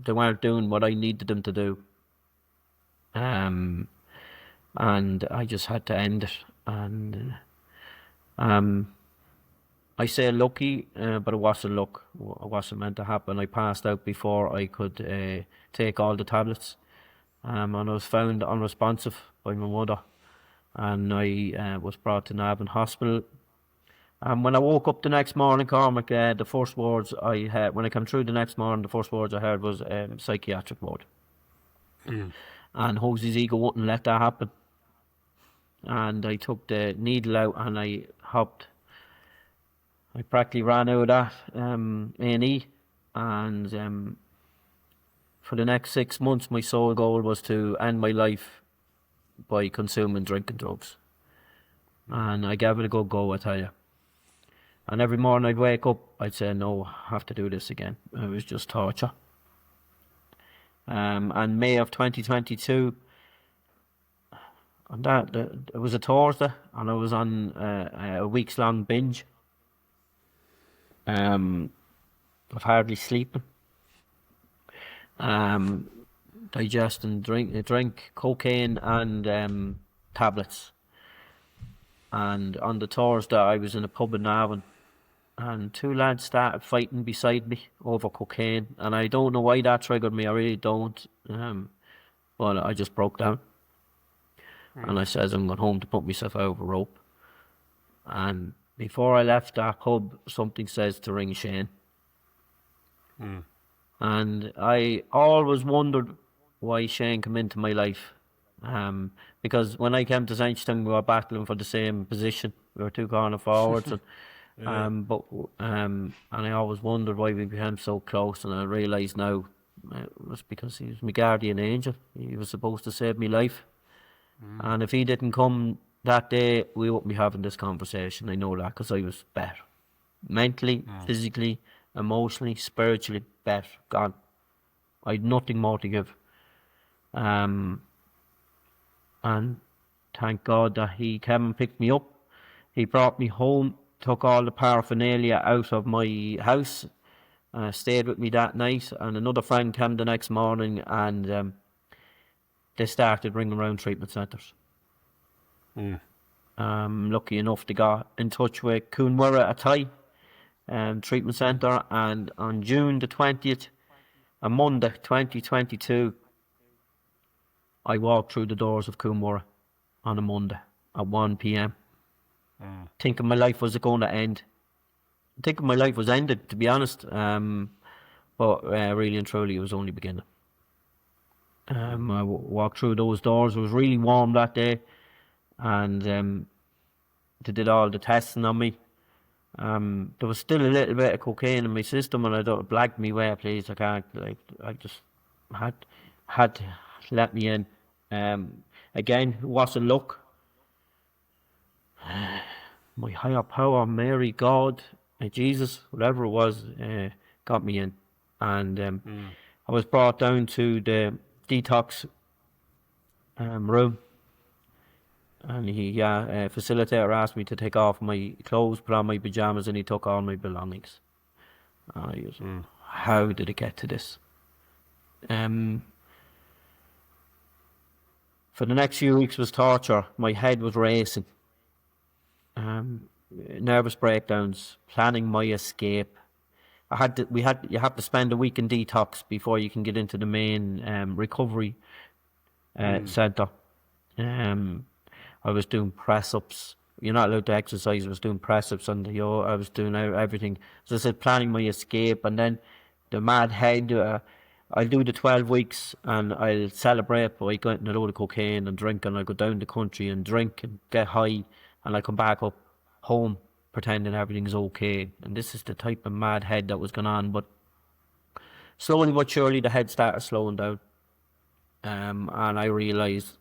They weren't doing what I needed them to do. And I just had to end it. And I say lucky, but it wasn't luck. It wasn't meant to happen. I passed out before I could take all the tablets. And I was found unresponsive by my mother. And I was brought to Navan Hospital. And when I woke up the next morning, Cormac, the first words I heard, when I came through the next morning, the first words I heard was psychiatric ward. And Hosie's ego wouldn't let that happen. And I took the needle out and I practically ran out of that A&E. And for the next 6 months, my sole goal was to end my life by consuming drinking drugs. And I gave it a good go, I tell you. And every morning I'd wake up, I'd say, no, I have to do this again. It was just torture. And May of 2022, and it was a Thursday, and I was on a week's long binge of hardly sleeping, digesting drink, cocaine and tablets. And on the Thursday, I was in a pub in Navan, and 2 lads started fighting beside me over cocaine, and I don't know why that triggered me. I really don't. But I just broke down, and I says I'm going home to put myself over a rope. And before I left that pub, something says to ring Shane. And I always wondered why Shane came into my life. Because when I came to Seneschalstown, we were battling for the same position. We were 2 corner forwards, and and I always wondered why we became so close. And I realised now it was because he was my guardian angel. He was supposed to save my life, and if he didn't come that day, we wouldn't be having this conversation. I know that because I was better, mentally, physically, emotionally, spiritually, better, gone. I had nothing more to give. And thank God that he came and picked me up. He brought me home, took all the paraphernalia out of my house, stayed with me that night, and another friend came the next morning, and they started ringing around treatment centres. Lucky enough, they got in touch with Coonmurra Attai treatment centre, and on June the 20th, a Monday, 2022, I walked through the doors of Coonmurra on a Monday at 1 p.m. Thinking my life was going to end. Thinking my life was ended, to be honest. But really and truly, it was only beginning. I walked through those doors. It was really warm that day, and they did all the testing on me. There was still a little bit of cocaine in my system, and I thought, blagged me away, please. I can't. I just had to let me in. Again, it wasn't luck. my higher power, Mary, God, Jesus, whatever it was, got me in. And I was brought down to the detox room. And facilitator asked me to take off my clothes, put on my pajamas, and he took all my belongings. And I was, how did it get to this? For the next few weeks was torture. My head was racing. Nervous breakdowns, planning my escape. You have to spend a week in detox before you can get into the main recovery centre. I was doing press-ups. You're not allowed to exercise. I was doing press-ups on the I was doing everything. As I said, planning my escape, and then the mad head. I'll do the 12 weeks and I'll celebrate by getting a load of cocaine and drink, and I'll go down the country and drink and get high, and I come back up home pretending everything's okay. And this is the type of mad head that was going on. But slowly but surely the head started slowing down. And I realised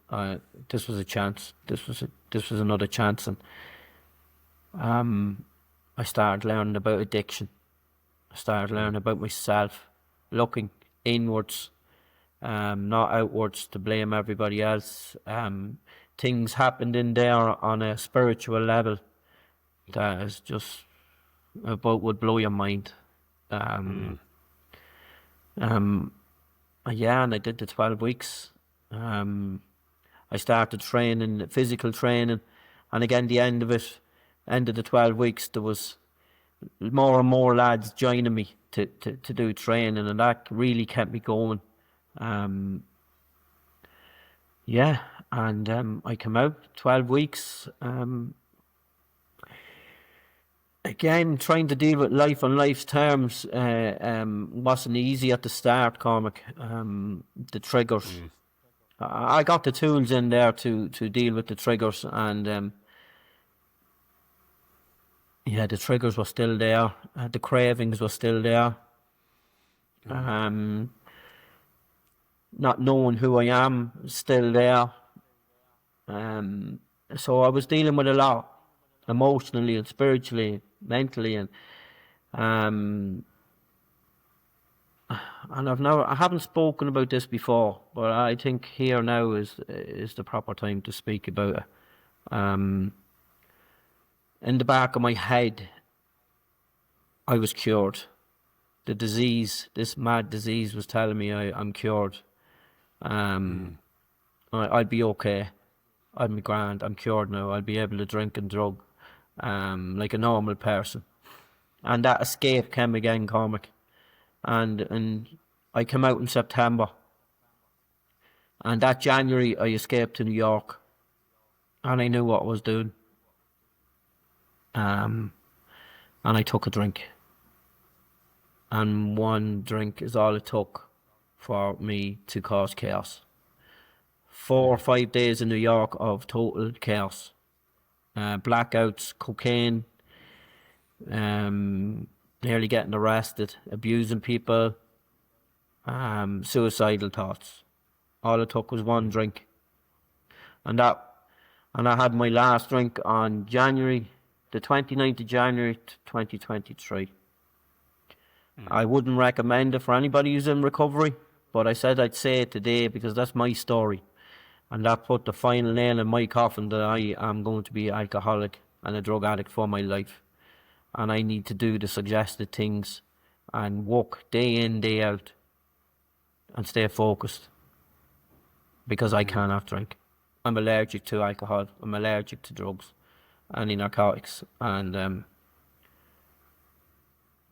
this was a chance. This was another chance, and I started learning about addiction. I started learning about myself, looking inwards, not outwards to blame everybody else. Things happened in there on a spiritual level that is just would blow your mind. And I did the 12 weeks. I started training, physical training, and again, the end of the 12 weeks, there was more and more lads joining me to do training, and that really kept me going. And I came out 12 weeks. Again, trying to deal with life on life's terms wasn't easy at the start, Cormac. The triggers. I got the tools in there to deal with the triggers, and the triggers were still there. The cravings were still there. Not knowing who I am, still there. So I was dealing with a lot, emotionally and spiritually, mentally, and I haven't spoken about this before, but I think here now is the proper time to speak about it. In the back of my head, I was cured. The disease, this mad disease, was telling me I'm cured. I'd be okay. I'd be grand. I'm cured now. I'll be able to drink and drug like a normal person. And that escape came again, Cormac. And I came out in September. And that January, I escaped to New York. And I knew what I was doing. And I took a drink. And one drink is all it took for me to cause chaos. 4 or 5 days in New York of total chaos. Blackouts, cocaine, nearly getting arrested, abusing people, suicidal thoughts. All it took was one drink. And I had my last drink on the 29th of January 2023. I wouldn't recommend it for anybody who's in recovery, but I said I'd say it today because that's my story. And that put the final nail in my coffin that I am going to be an alcoholic and a drug addict for my life. And I need to do the suggested things and work day in, day out and stay focused. Because I cannot drink. I'm allergic to alcohol. I'm allergic to drugs and narcotics. And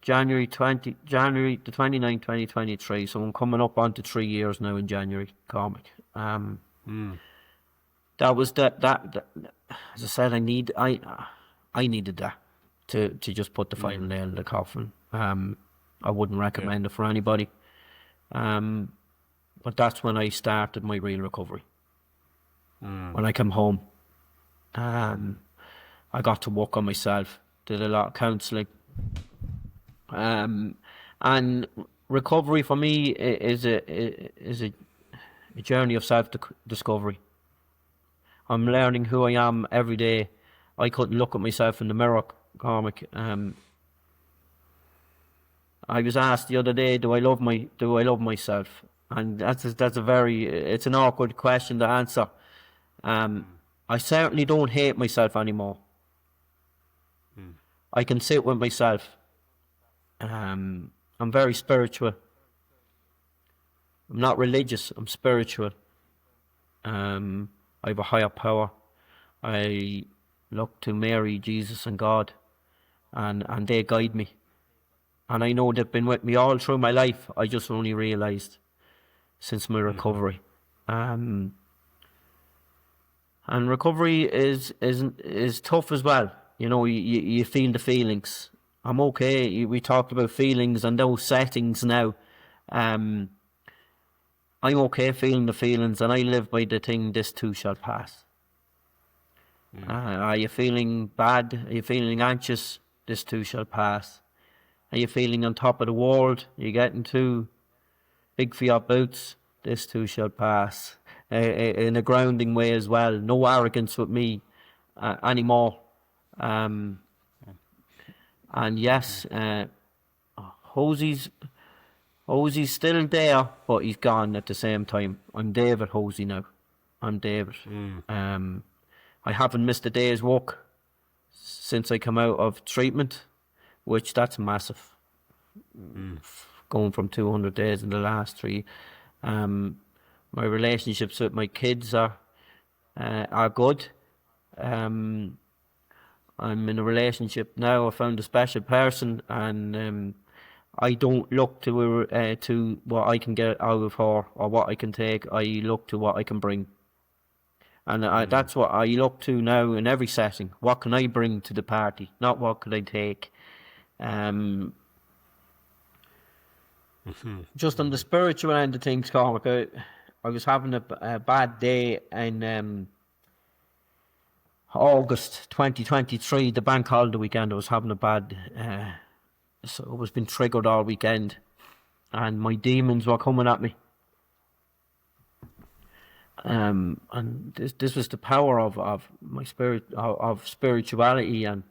January the 29th, 2023. So I'm coming up onto 3 years now in January, Cormac. That was that. As I said, I needed that to just put the final nail in the coffin. I wouldn't recommend it for anybody. But that's when I started my real recovery. When I came home, I got to work on myself. Did a lot of counselling. And recovery for me is a journey of self-discovery. I'm learning who I am every day, I couldn't look at myself in the mirror, Cormac. I was asked the other day, do I love myself? And it's an awkward question to answer. I certainly don't hate myself anymore. I can sit with myself. I'm very spiritual. I'm not religious, I'm spiritual. I have a higher power. I look to Mary, Jesus and God, and they guide me. And I know they've been with me all through my life. I just only realised since my recovery. And recovery is tough as well. You know, you feel the feelings. I'm okay. We talked about feelings and those settings now. I'm okay feeling the feelings, and I live by the thing, this too shall pass. Are you feeling bad? Are you feeling anxious? This too shall pass. Are you feeling on top of the world? Are you getting too big for your boots? This too shall pass. In a grounding way as well. No arrogance with me anymore. And yes, Hosie's still there, but he's gone at the same time. I'm David Hosie now. I'm David. I haven't missed a day's work since I come out of treatment, which that's massive. Going from 200 days in the last 3. My relationships with my kids are good. I'm in a relationship now. I found a special person, and I don't look to what I can get out of her or what I can take. I look to what I can bring. And that's what I look to now in every setting. What can I bring to the party? Not what could I take. Just on the spiritual end of things, Cormac, I was having a bad day in August 2023, the bank holiday weekend. I was having a bad... so I was being triggered all weekend, and my demons were coming at me. And this was the power of my spirit, of spirituality and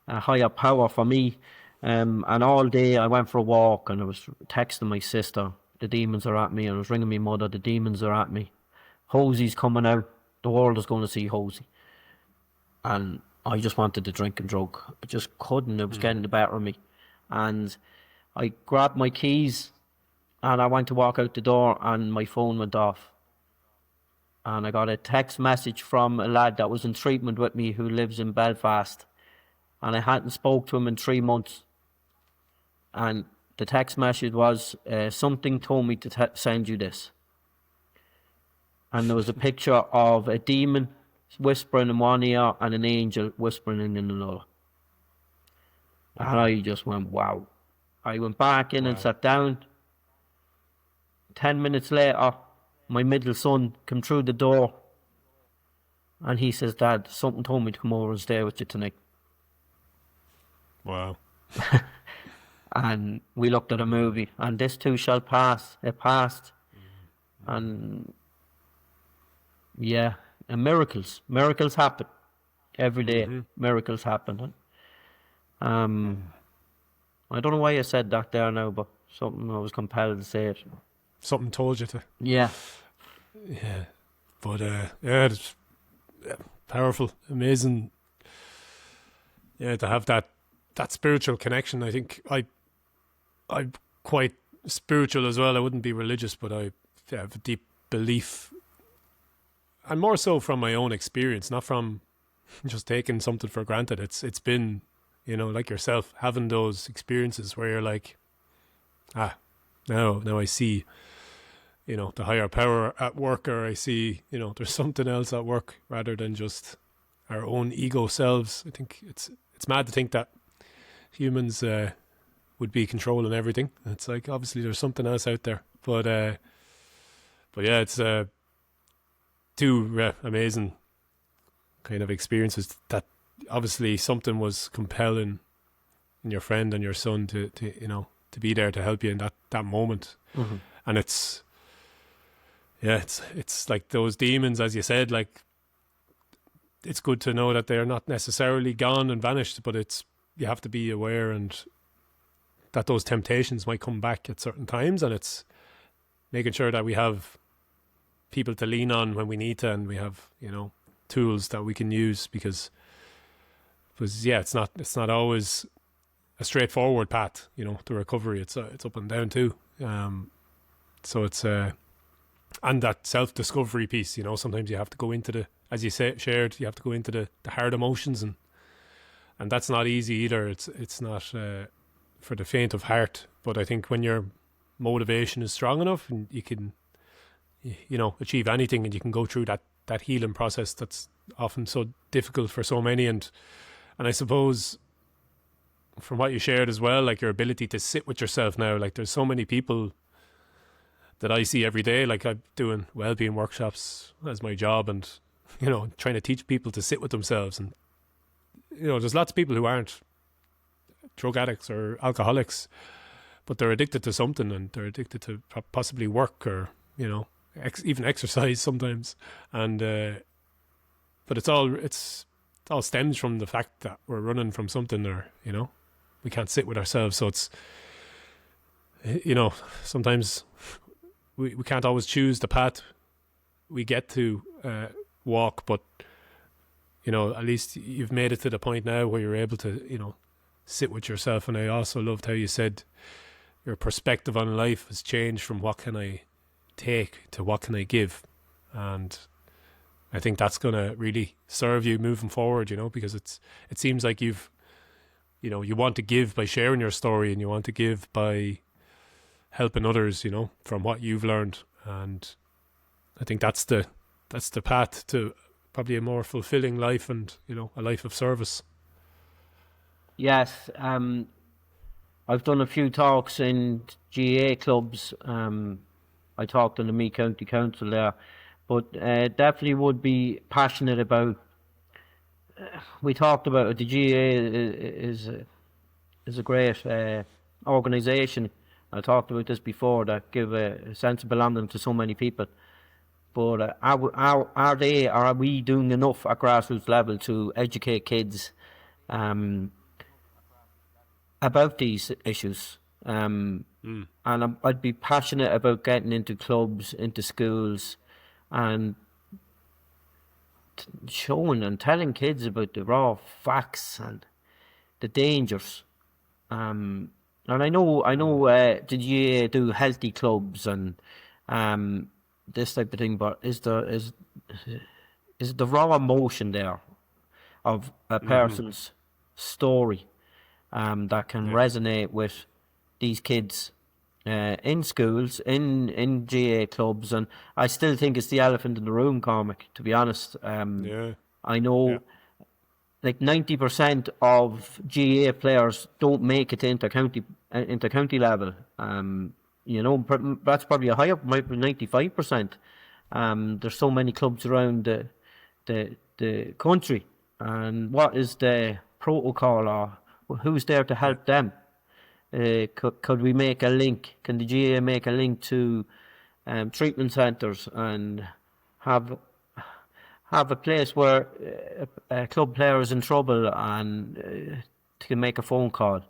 a higher power for me. And all day I went for a walk, and I was texting my sister, the demons are at me, and I was ringing my mother, the demons are at me. Hosie's coming out, the world is going to see Hosie. And I just wanted to drink and drug. I just couldn't, it was getting the better of me. And I grabbed my keys, and I went to walk out the door, and my phone went off. And I got a text message from a lad that was in treatment with me who lives in Belfast. And I hadn't spoke to him in 3 months. And the text message was, something told me to send you this. And there was a picture of a demon whispering in one ear and an angel whispering in another. And I just went, wow. I went back in and sat down. 10 minutes later, my middle son came through the door, and he says, Dad, something told me to come over and stay with you tonight. Wow. And we looked at a movie, and this too shall pass. It passed. And yeah, and miracles happen every day. Miracles happen. I don't know why I said that there now, but something I was compelled to say it. Something told you to. Yeah. Yeah. But it's powerful, amazing. Yeah, to have that spiritual connection. I think I'm quite spiritual as well. I wouldn't be religious, but I have a deep belief, and more so from my own experience, not from just taking something for granted. It's been, you know, like yourself, having those experiences where you're like, now I see, you know, the higher power at work, or I see, you know, there's something else at work rather than just our own ego selves. I think it's mad to think that humans would be controlling everything. It's like, obviously there's something else out there, but yeah, it's two amazing kind of experiences that obviously something was compelling in your friend and your son to you know, to be there to help you in that moment. And it's like those demons, as you said, like it's good to know that they're not necessarily gone and vanished, but you have to be aware and that those temptations might come back at certain times, and it's making sure that we have people to lean on when we need to, and we have, tools that we can use, because it's not always a straightforward path, to recovery. It's up and down too. So it's and that self-discovery piece, sometimes you have to go into as you shared, you have to go into the hard emotions, and that's not easy either. It's not for the faint of heart. But I think when your motivation is strong enough, and you can, achieve anything, and you can go through that healing process that's often so difficult for so many. And I suppose from what you shared as well, like your ability to sit with yourself now, like there's so many people that I see every day, like I'm doing wellbeing workshops as my job, and trying to teach people to sit with themselves. And there's lots of people who aren't drug addicts or alcoholics, but they're addicted to something, and they're addicted to possibly work, or even exercise sometimes. And but it all stems from the fact that we're running from something, or we can't sit with ourselves. So it's sometimes we can't always choose the path we get to walk, but at least you've made it to the point now where you're able to sit with yourself. And I also loved how you said your perspective on life has changed from what can I take to what can I give. And I think that's going to really serve you moving forward, because it seems like you want to give by sharing your story, and you want to give by helping others, from what you've learned. And I think that's the path to probably a more fulfilling life, and a life of service. Yes, I've done a few talks in GA clubs. I talked on the Meath County Council there, but definitely would be passionate about. We talked about it. The GA is a great organisation. I talked about this before, that give a sense of belonging to so many people. But are we doing enough at grassroots level to educate kids about these issues? And I'd be passionate about getting into clubs, into schools, and showing and telling kids about the raw facts and the dangers. And I know the GA do healthy clubs and this type of thing, but is the raw emotion there of a person's story that can resonate with these kids in schools, in GA clubs? And I still think it's the elephant in the room, Cormac, to be honest. I know like 90% of GA players don't make it to inter-county level. That's probably a higher, might be 95%. There's so many clubs around the country. And what is the protocol, or who's there to help them? Could we make a link? Can the GA make a link to treatment centres and have a place where a club player is in trouble and can make a phone call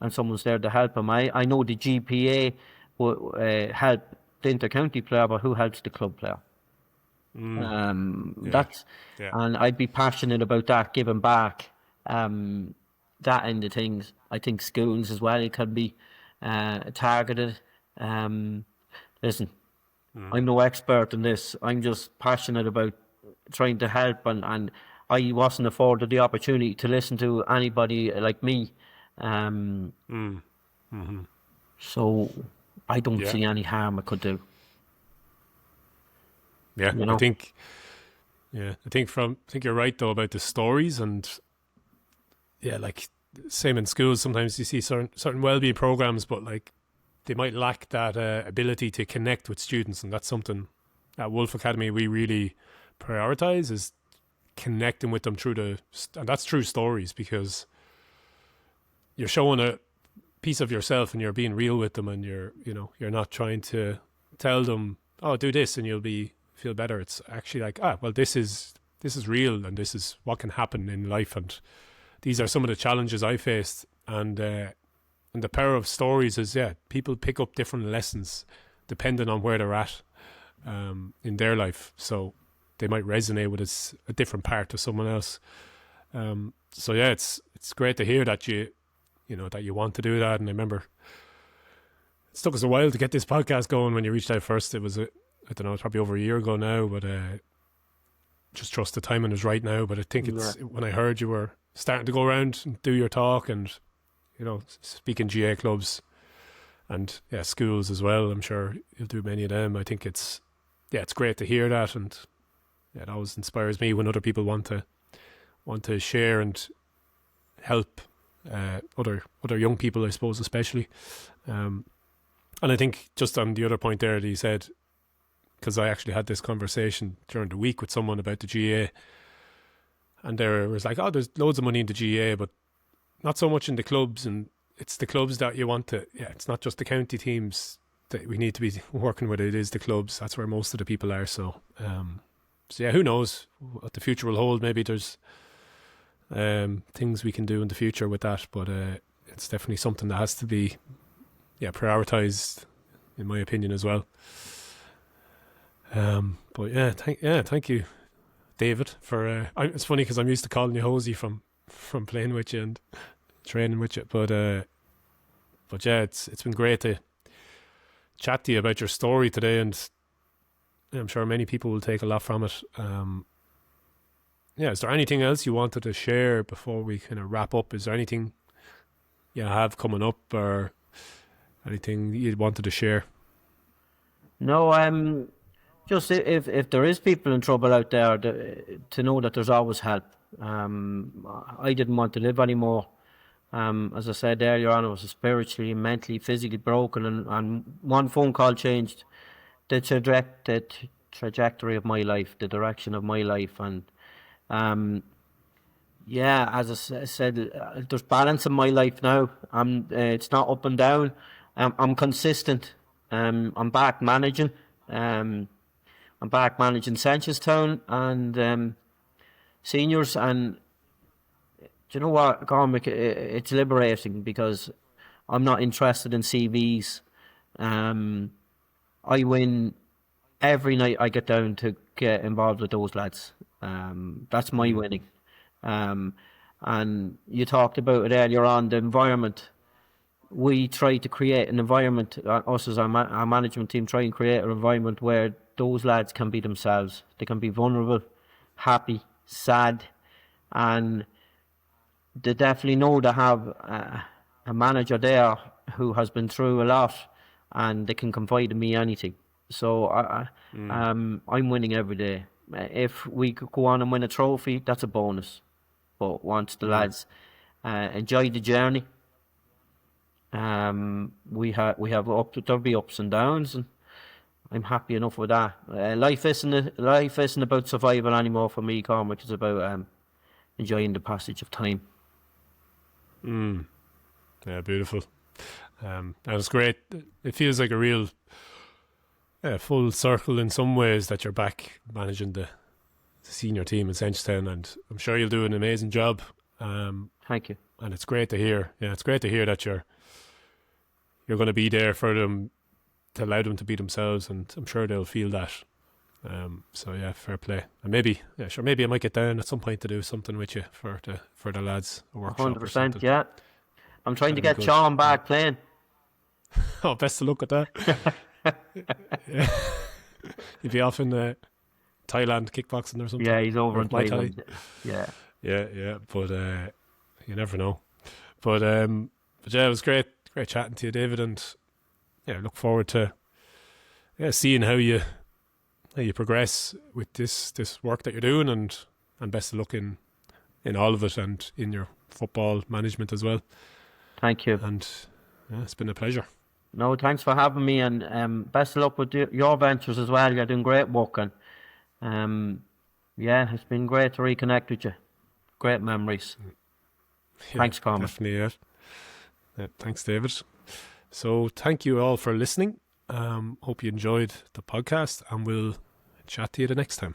and someone's there to help him? I know the GPA will help the inter-county player, but who helps the club player? And I'd be passionate about that, giving back. That end of things. I think schools as well, it can be targeted. Listen, I'm no expert in this. I'm just passionate about trying to help, and I wasn't afforded the opportunity to listen to anybody like me. So I don't see any harm I could do. Yeah, I think you're right though about the stories, and like same in schools. Sometimes you see certain wellbeing programs, but like they might lack that ability to connect with students, and that's something at Wolf Academy we really prioritize, is connecting with them and that's through stories, because you're showing a piece of yourself and you're being real with them, and you're not trying to tell them, oh, do this and you'll feel better. It's actually like, well, this is this is real and this is what can happen in life, and these are some of the challenges I faced, and the power of stories is people pick up different lessons depending on where they're at in their life, so they might resonate with a different part to someone else. So it's great to hear that you want to do that. And I remember it took us a while to get this podcast going. When you reached out first, it was it's probably over a year ago now, but just trust the timing is right now. But I think when I heard you were starting to go around and do your talk and speak in GA clubs and schools as well, I'm sure you'll do many of them. I think it's great to hear that, and it always inspires me when other people want to share and help other young people, I suppose, especially. And I think just on the other point there that he said, because I actually had this conversation during the week with someone about the GA, and there was like, there's loads of money in the GA, but not so much in the clubs, and it's the clubs that you want to, it's not just the county teams that we need to be working with, it is the clubs. That's where most of the people are. So who knows what the future will hold. Maybe there's things we can do in the future with that, but it's definitely something that has to be prioritised, in my opinion, as well. But thank you, David, for it's funny because I'm used to calling you Hosie from playing with you and training with you, but it's been great to chat to you about your story today, and I'm sure many people will take a lot from it. Is there anything else you wanted to share before we kind of wrap up? Is there anything you have coming up or anything you wanted to share? No, just if there is people in trouble out there, to know that there's always help. I didn't want to live anymore. As I said earlier on, I was spiritually, mentally, physically broken, and one phone call changed the trajectory of my life, the direction of my life. And as I said, there's balance in my life now. It's not up and down. I'm consistent. I'm back managing. I'm back managing Seneschalstown and seniors. And do you know what, Cormac? It's liberating because I'm not interested in CVs. I win every night I get down to get involved with those lads. That's my winning. And you talked about it earlier on, the environment. We try to create an environment, us as our management team try and create an environment where those lads can be themselves. They can be vulnerable, happy, sad, and they definitely know they have a manager there who has been through a lot, and they can confide in me anything. So I'm winning every day. If we could go on and win a trophy, that's a bonus. But once the lads enjoy the journey, there'll be ups and downs, and I'm happy enough with that. Life isn't about survival anymore for me, Cormac. It's about enjoying the passage of time. Yeah, beautiful. That was great. It feels like a real full circle in some ways that you're back managing the senior team in Seneschalstown, and I'm sure you'll do an amazing job. Thank you. And it's great to hear. Yeah, it's great to hear that you're going to be there for them, to allow them to be themselves, and I'm sure they'll feel that. So yeah, fair play. And maybe I might get down at some point to do something with you for the lads. 100%. Yeah, I'm trying to get Sean back playing. Oh, best of luck with that. Yeah. He'd be off in Thailand kickboxing or something. Yeah, he's over in Thailand. Yeah. But you never know. But yeah, it was great chatting to you, David, and look forward to seeing how you progress with this work that you're doing, and best of luck in all of it, and in your football management as well. Thank you. And it's been a pleasure. No, thanks for having me, and best of luck with your ventures as well. You're doing great work, and it's been great to reconnect with you. Great memories. Thanks, Cormac. Definitely, yeah. Thanks, David. So thank you all for listening. Hope you enjoyed the podcast, and we'll chat to you the next time.